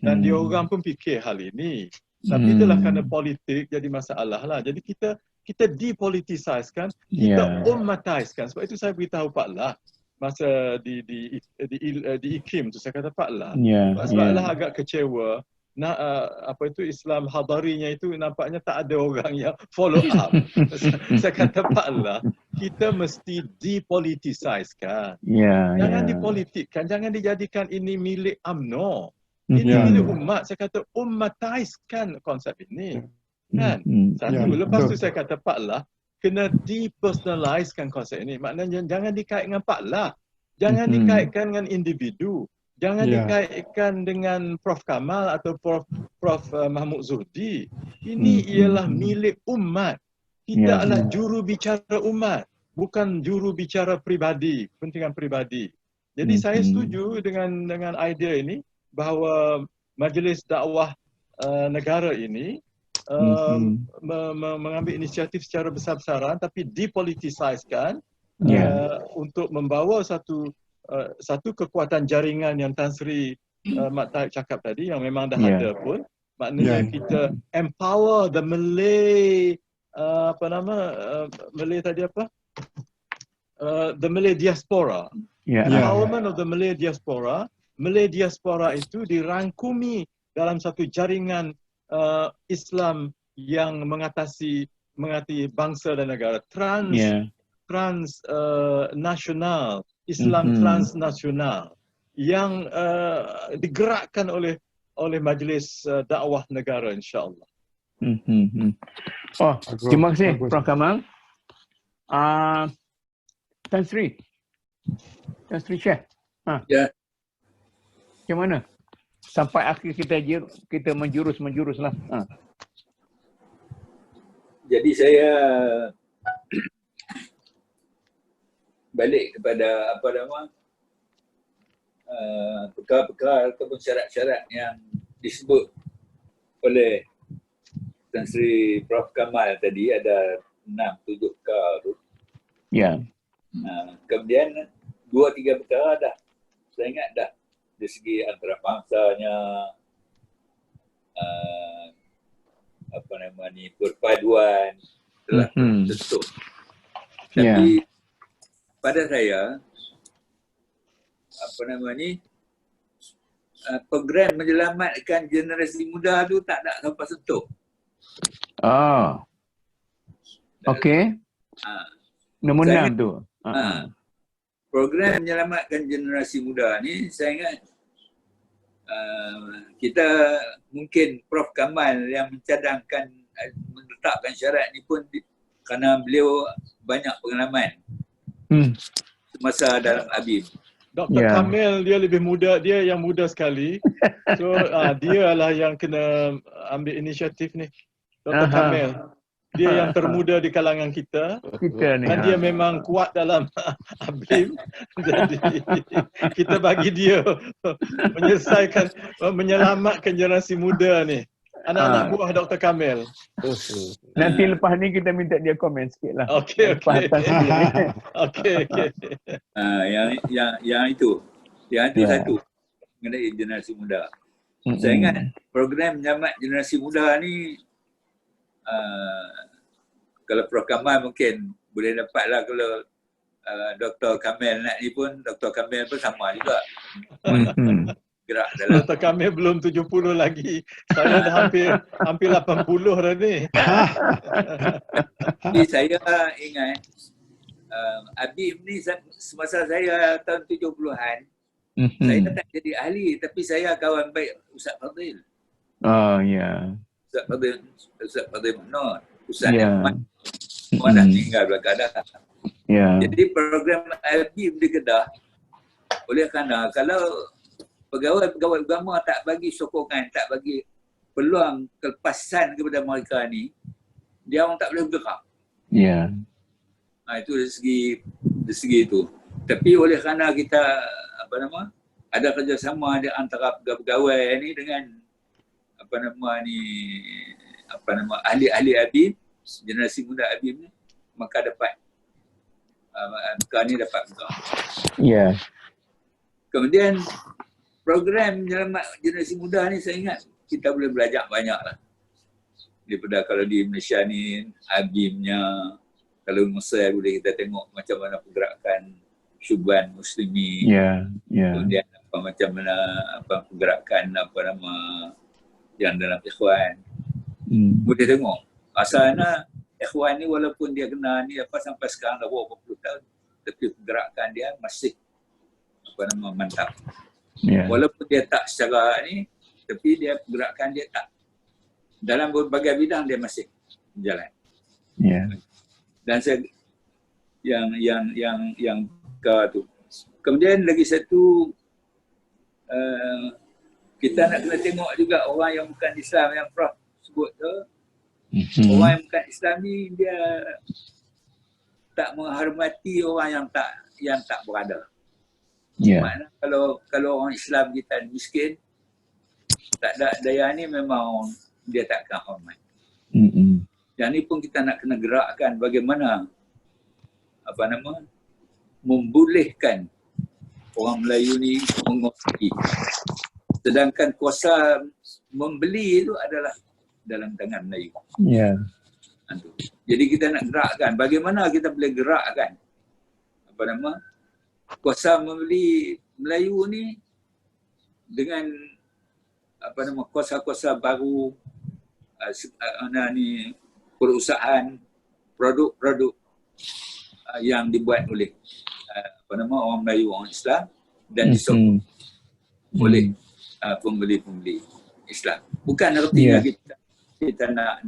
Dan dia orang pun fikir hal ini. Tapi itulah kerana politik jadi masalah lah. Jadi kita depolitisaskan, kita ummatizekan. Sebab itu saya beritahu Pak Lah masa di IKIM tu, saya kata Pak Lah. Sebab Lah agak kecewa. Apa itu Islam hadarinya itu nampaknya tak ada orang yang follow up. Saya kata Pak Lah, kita mesti depolitisaskan. Jangan dipolitikkan, jangan dijadikan ini milik UMNO. Ini milik umat. Saya kata ummatizekan konsep ini. Kan? Satu. Lepas tu saya kata Pak Lah, kena depersonalizekan konsep ini. Maknanya jangan dikaitkan dengan Pak Lah. Jangan dikaitkan dengan individu. Jangan dikaitkan dengan Prof Kamal atau Prof Mahmud Zuhdi. Ini ialah milik umat. Kita adalah juru bicara umat, bukan juru bicara pribadi, kepentingan pribadi. Jadi saya setuju dengan idea ini bahawa Majlis Dakwah Negara ini mengambil inisiatif secara besar-besaran tapi depolitisaskan untuk membawa satu kekuatan jaringan yang Tan Sri Mat Taib cakap tadi, yang memang dah ada pun. Maknanya kita empower the Malay Malay tadi apa? The Malay diaspora. Empowerment of the Malay diaspora. Malay diaspora itu dirangkumi dalam satu jaringan Islam yang mengatasi bangsa dan negara, transnasional, Islam transnasional yang digerakkan oleh Majlis Dakwah Negara, insya-Allah. Oh, terima kasih Prof Kamal. Tan Sri Syekh. Macam mana? Sampai akhir kita menjurus lah. Jadi saya balik kepada apa nama perkara-perkara ataupun syarat-syarat yang disebut oleh Tan Sri Prof Kamal tadi, ada 6-7 perkara tu. Kemudian 2-3 perkara dah saya ingat dah, dari segi antarabangsanya, apa nama ni, perpaduan telah tersentuh. Tapi pada saya, apa nama ni, program menyelamatkan generasi muda tu tak nak sampai sentuh. Okey. Nombor 6 tu. Program menyelamatkan generasi muda ni, saya ingat kita mungkin Prof Kamal yang mencadangkan, menetapkan syarat ni pun kerana beliau banyak pengalaman semasa dalam ABIM. Dr. Kamil dia lebih muda, dia yang muda sekali. So dia lah yang kena ambil inisiatif ni. Dr. Kamil. dia yang termuda di kalangan kita. Kita ni. Dan dia memang kuat dalam ABIM. Jadi kita bagi dia menyelamatkan generasi muda ni. Anak-anak buah Dr. Kamil. Nanti lepas ni kita minta dia komen sikit lah. Okey. Lepas atas dia ni. Okey. Yang itu satu mengenai generasi muda. Saya ingat program menyelamat generasi muda ni kalau Prof Kamal mungkin boleh dapat lah. Kalau Dr. Kamil nak ni pun, Dr. Kamil pun sama juga. Gerak dalam. Dr. Kamil belum 70 lagi. Saya dah hampir 80 dah ni. Jadi saya ingat ABIM ni semasa saya tahun 70-an, saya tak jadi ahli tapi saya kawan baik Ustaz Fadil. Oh ya. Ustaz Fadil Manor, Ustaz Ahmad. Semua dah tinggal belakang dah. Ya. Jadi program ABIM di Kedah, oleh kerana kalau pegawai-pegawai agama tak bagi sokongan, tak bagi peluang kelepasan kepada mereka ni, dia orang tak boleh bergerak. Ya. Itu dari segi itu. Tapi oleh kerana kita ada kerjasama di antara pegawai ni dengan ahli-ahli ABIM, generasi muda ABIM ni, maka dapat bergerak. Ya. Kemudian program menyelamat generasi muda ni saya ingat kita boleh belajar banyak lah. Daripada kalau di Malaysia ni ABIM-nya, kalau Mesir boleh kita tengok macam mana pergerakan Syuban Muslimi. Kemudian macam mana pergerakan yang dalam Ikhwan. Boleh tengok. Asalnya Ikhwan ni walaupun dia kena ni sampai sekarang dah berapa puluh tahun, tapi pergerakan dia masih mantap. Walaupun dia tak secara ni, tapi dia pergerakan dia tak. Dalam berbagai bidang dia masih berjalan. Dan saya yang tu. Kemudian lagi satu, kita nak kena tengok juga orang yang bukan Islam yang Prof sebut tu. Orang yang bukan Islam ni dia tak menghormati orang yang tak berada. Maknanya kalau orang Islam kita miskin, tak ada daya ni, memang dia tak akan hormat. Yang ni pun kita nak kena gerakkan bagaimana membolehkan orang Melayu ni mengoperasi. Sedangkan kuasa membeli itu adalah dalam tangan Melayu. Jadi kita nak gerakkan, bagaimana kita boleh gerakkan kuasa membeli Melayu ni dengan kuasa-kuasa baru, perusahaan, produk-produk yang dibuat oleh orang Melayu, orang Islam dan disokong oleh pembeli-pembeli Islam. Bukan artinya kita nak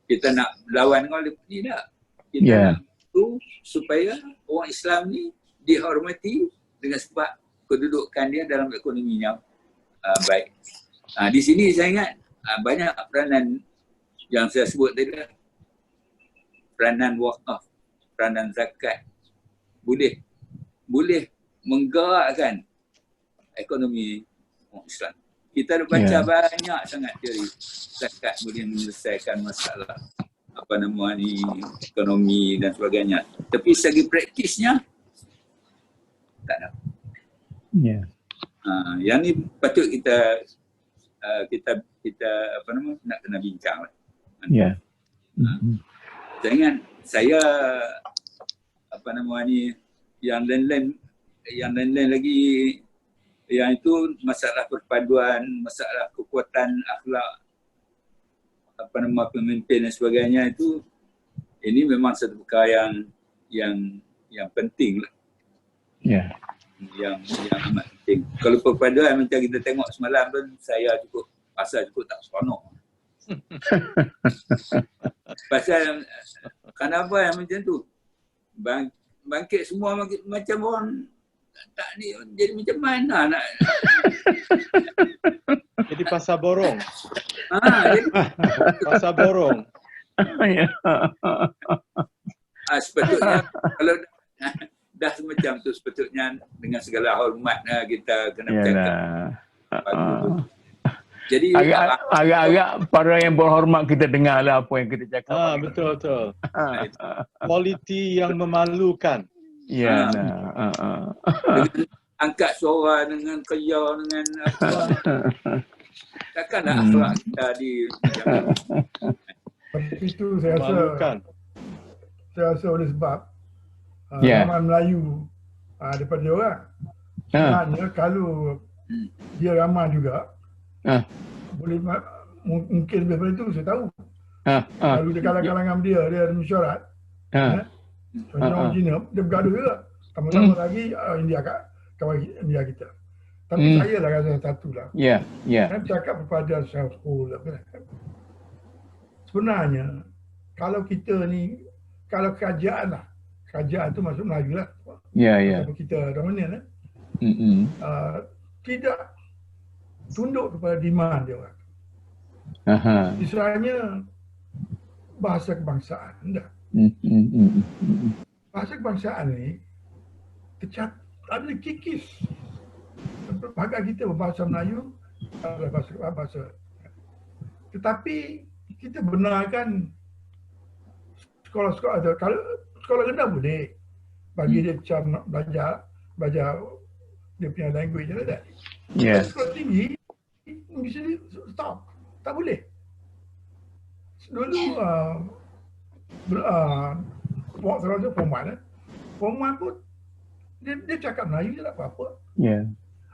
kita nak lawan dengan ni tak. Kita nak tu supaya orang Islam ni dihormati dengan sebab kedudukan dia dalam ekonominya baik. Di sini saya ingat banyak peranan yang saya sebut tadi, peranan wakaf, peranan zakat boleh menggerakkan ekonomi orang Islam. Kita dah baca banyak sangat teori zakat boleh menyelesaikan masalah ekonomi dan sebagainya. Tapi segi praktisnya tak ada. Yang ni patut kita nak kena bincang lah. Saya ingat saya yang lain-lain lagi, yang itu masalah perpaduan, masalah kekuatan akhlak pemimpin dan sebagainya, itu ini memang satu perkara yang penting lah. Yang amat penting. Kalau perpaduan macam kita tengok semalam pun, saya cukup tak seronok. Pasal kenapa yang macam tu? Bangkit semua macam orang tak ni, jadi macam mana nak Jadi pasar borong. Jadi, Pasar borong. Ya. sepatutnya kalau dah semacam tu sepatutnya dengan segala hormat kita kena bercakap. Yalah. Jadi Agak-agak para yang berhormat kita dengarlah apa yang kita cakap. Betul. Kualiti yang memalukan. Yalah. dengan angkat suara, dengan kerja, dengan apa. Takkanlah akhlak kita di Tapi itu saya rasa Memalukan. oleh sebab Ya. ramai Melayu daripada dia orang. Sebenarnya kalau dia ramai juga, boleh mungkin lebih daripada itu saya tahu. Kalau di kalangan dia ada mesyuarat, contohnya orang Cina, dia bergaduh juga. Tambah-tambah lagi kawan India kita. Tapi saya lah rasa satu lah. Ya. Saya cakap kepada Syaful, sebenarnya kalau kita ni, kalau kerajaan lah, kerajaan tu maksud Melayu lah. Ya. Kita dominan tidak tunduk kepada demand dia orang. Misalnya bahasa kebangsaan. Dah. Bahasa kebangsaan ni ada kikis. Bahagian kita berbahasa Melayu adalah bahasa. Tetapi kita benarkan sekolah-sekolah ada. Kalau sekolah rendah boleh bagi dia macam belajar dia punya language ada. Sekolah tinggi mesti stop. Tak boleh. Dulu Form 1 pun dia cakap Melayu je tak apa-apa.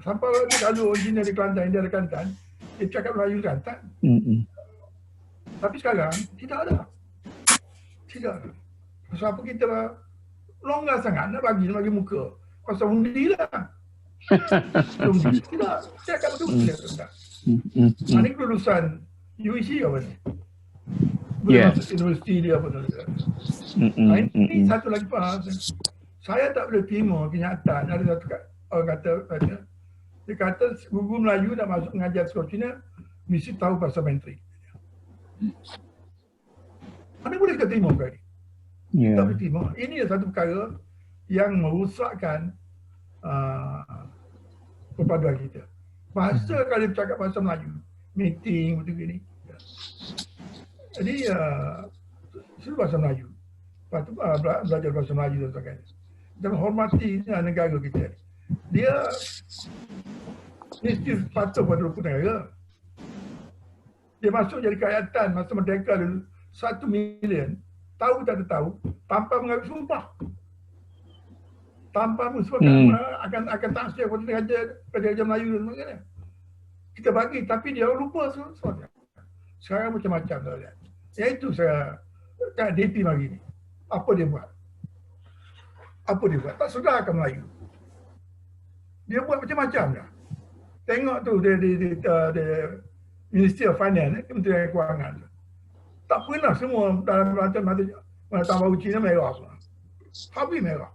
Sampai kalau original di Kelantan, dia ada Kelantan, dia cakap Melayu Kelantan. Tapi sekarang tidak ada. Pasal apa kita longgar sangat nak bagi muka. Pasal undi lah. Tidak, cakap betul. Ini kelulusan UEC apa ni? Universiti dia apa tu. Ini satu lagi saya tak boleh terima kenyataan. Ada satu orang kata dia kata guru Melayu nak masuk mengajar sekolah Cina mesti tahu bahasa Mandarin. Mana boleh kita terima perkara ini? Tak boleh terima. Ini satu perkara yang merosakkan perpaduan kita. Bahasa kalau dia bercakap bahasa Melayu, meeting betul gini. Jadi suruh bahasa Melayu. Lepas tu belajar bahasa Melayu dan sebagainya. Dan hormati negara kita. Dia mesti patuh pada hukum negara. Dia masuk jadi kerajaan masa merdeka dulu 1 million. Tahu tak tahu, tanpa mengambil sumpah. Tanpa sumpah akan taksir kepada kerajaan Melayu dan sebagainya. Kita bagi, tapi dia lupa semua. Sekarang macam-macam dah lihat. Iaitu saya tak DP lagi ni. Apa dia buat? Tak sudarkan Melayu. Dia buat macam-macam dah. Tengok tu dia Ministry of Finance, Kementerian Kewangan. Tak pernah semua dalam rancangan mana tambah Cina merah semua. Habis merah.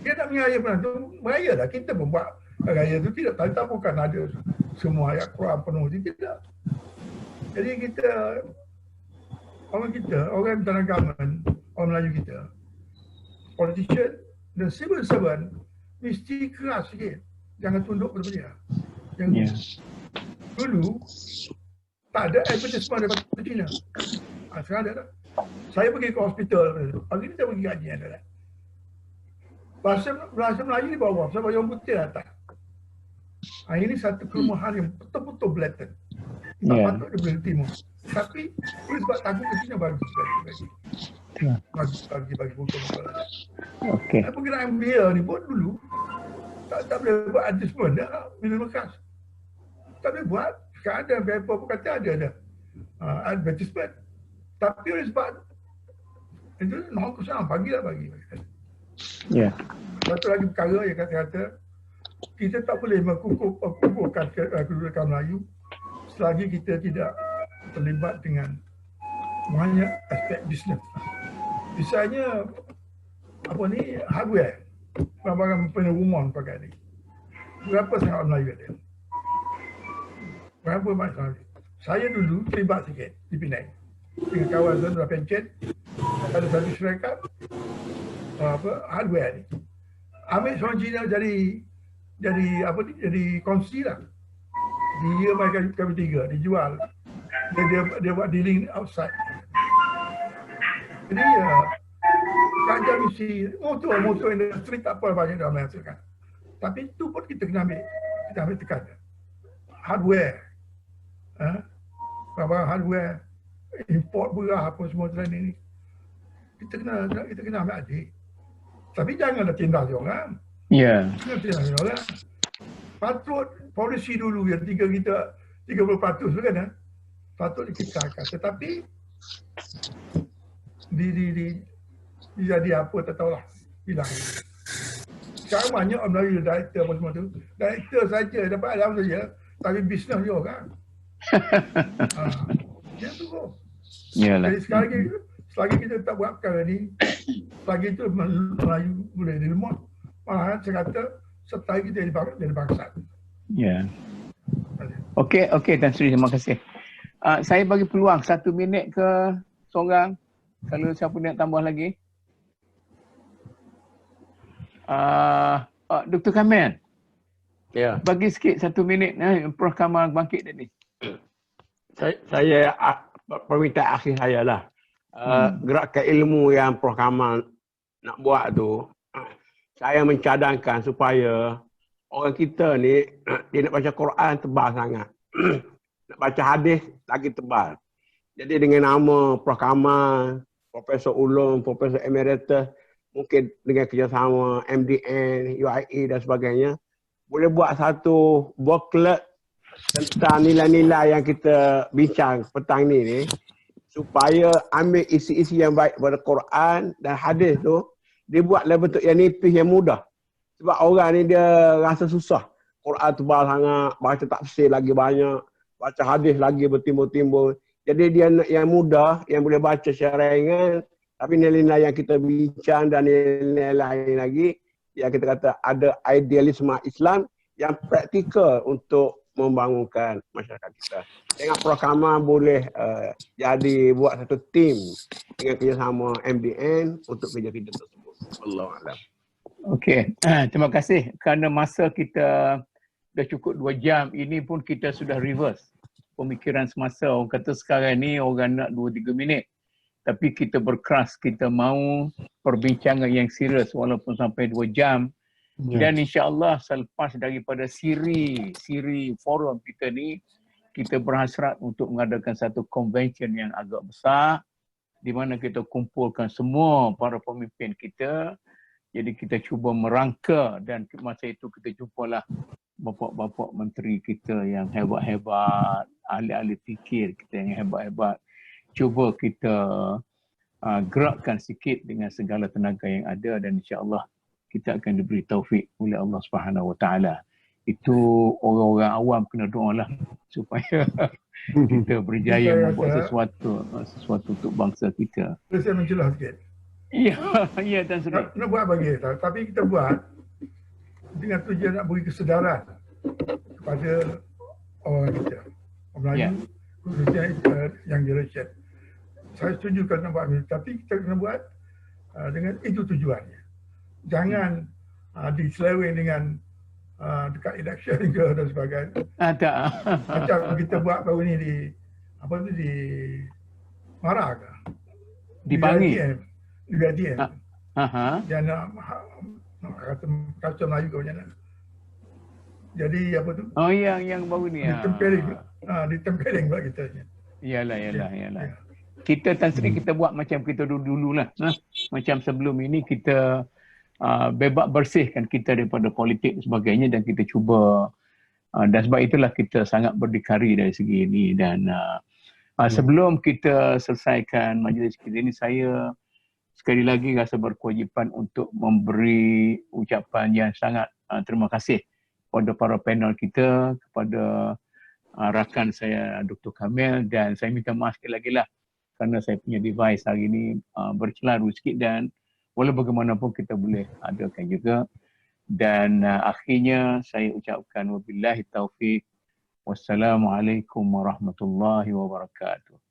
Dia tak mengaya pernah tu, meraya dah. Kita pun buat raya tu tidak tak bukan ada semua ayat Quran penuh, tidak. Jadi orang dalam government, orang Melayu kita, politician dan civil servant mesti keras sikit. Jangan tunduk pada dia. Dulu tak ada advertisement daripada China. Sekarang ada tak? Saya pergi ke hospital. Hari ni saya pergi kajian. Bahasa Melayu di bawah. Saya bayar orang putih atas. Ini satu kelemahan yang betul-betul blatant. Tak patut dia boleh terima. Tapi sebab takut ke China bagi buku. Saya pergi nak MBA ni pun dulu tak boleh buat advertisement dah minum bekas. Tak boleh buat. Sekarang ada paper pun kata ada advertisement. Tapi oleh sebab itu nak kusang bagi. Satu lagi perkara yang kata kita tak boleh mengukuhkan kedudukan Melayu selagi kita tidak terlibat dengan banyak aspek bisnes. Misalnya hardware, barang-barang penyerumuan pakai ni. berapa sangat orang Melayu ada? Berapa banyak orang Melayu? Saya dulu terlibat sikit di Penang. Dengan kawan saya Nura Pencet, ada satu syarikat hardware ni. Ambil seorang Cina jadi kongsi lah. Dia main kami 3, dijual. Dia buat dealing outside. Jadi kerja misi motor industri tak apa banyak dah menghasilkan. Tapi itu pun kita kena ambil tekan. Hardware. Hardware, import beras apa semua selain ini. Kita kena ambil adik. Tapi janganlah tindas orang. Ya. Jangan tindas orang. Patut polisi dulu yang 30% tu kan, patut dikisahkan. Tetapi jadi apa tak tahulah, hilang. Sekarang banyak orang Melayu director apa semua tu. Director saja dapat alam saja, tapi bisnes dia orang. Dia tu kok. Yalah. Jadi selagi kita tak buat perkara ni, selagi itu Melayu boleh dilemot. Malahan saya kata serta kita jadi bangsa. Ya. Okey, Tan Sri, terima kasih. Saya bagi peluang 1 minit ke seorang. Kalau siapa nak tambah lagi. Dr. Kamil. Ya. Bagi sikit 1 minit. Prof Kamal bangkit tadi. Saya permintaan akhir saya lah. Gerakan ilmu yang Prof Kamal nak buat tu, saya mencadangkan supaya orang kita ni, dia nak baca Quran tebal sangat. Nak baca hadis lagi tebal. Jadi dengan nama Prof Kamal, Profesor Ulum, Profesor Emeritus, mungkin dengan kerjasama MDN, UIA dan sebagainya, boleh buat satu booklet tentang nilai-nilai yang kita bincang petang ni, supaya ambil isi-isi yang baik pada Quran dan hadis tu, dibuat dalam bentuk yang nipis, yang mudah. Sebab orang ni dia rasa susah. Quran tebal sangat, baca tafsir lagi banyak, baca hadis lagi bertimbul-timbul. Jadi dia yang mudah, yang boleh baca secara ringan, tapi nilai-nilai yang kita bincang dan nilai lain lagi, yang kita kata ada idealisme Islam yang praktikal untuk membangunkan masyarakat kita. Tengok Prof Kamal boleh jadi buat satu tim dengan kerjasama MDN untuk kerja-kerja tersebut. Wallahualam. Okey, terima kasih kerana masa kita dah cukup 2 jam. Ini pun kita sudah reverse pemikiran semasa. Orang kata sekarang ni orang nak 2-3 minit. Tapi kita berkeras, kita mahu perbincangan yang serius walaupun sampai 2 jam. Dan insya-Allah selepas daripada siri forum kita ni, kita berhasrat untuk mengadakan satu convention yang agak besar di mana kita kumpulkan semua para pemimpin kita. Jadi kita cuba merangka dan masa itu kita jumpalah bapa-bapa menteri kita yang hebat-hebat, ahli-ahli fikir kita yang hebat-hebat. Cuba kita gerakkan sikit dengan segala tenaga yang ada dan insya-Allah kita akan diberi taufik oleh Allah Subhanahu Wa Taala. Itu orang-orang awam kena doalah supaya kita berjaya membuat sesuatu untuk bangsa kita. Saya menjelaskan sikit. Ya, Tan Sri. Nak buat bagi kita, tapi kita buat dengan tujuan nak beri kesedaran kepada orang kita. Orang Melayu, khususnya yang generation. Saya setuju kalau nak buat ini, tapi kita kena buat dengan itu tujuannya. Jangan diseleweng dengan dekat election ke dan sebagainya. Tak. Macam kita buat baru ni di Mara ke? Di Bangi. Di BDM. Aha. Nak kata Melayu ke macam mana. Jadi apa tu? Oh yang baru ni. Ditempeleng buat kita. Yalah. Kita Tan Sri kita buat macam kita dulu-dululah. Macam sebelum ini kita bebas bersihkan kita daripada politik dan sebagainya dan kita cuba dan sebab itulah kita sangat berdikari dari segi ini dan sebelum kita selesaikan majlis kita ini, saya sekali lagi rasa berkewajipan untuk memberi ucapan yang sangat terima kasih kepada para panel kita, kepada rakan saya Dr. Kamil, dan saya minta maaf sekali lagi lah kerana saya punya device hari ini bercelaru sikit dan walau bagaimanapun kita boleh adakan juga. Dan akhirnya saya ucapkan wabillahi taufiq. Wassalamualaikum warahmatullahi wabarakatuh.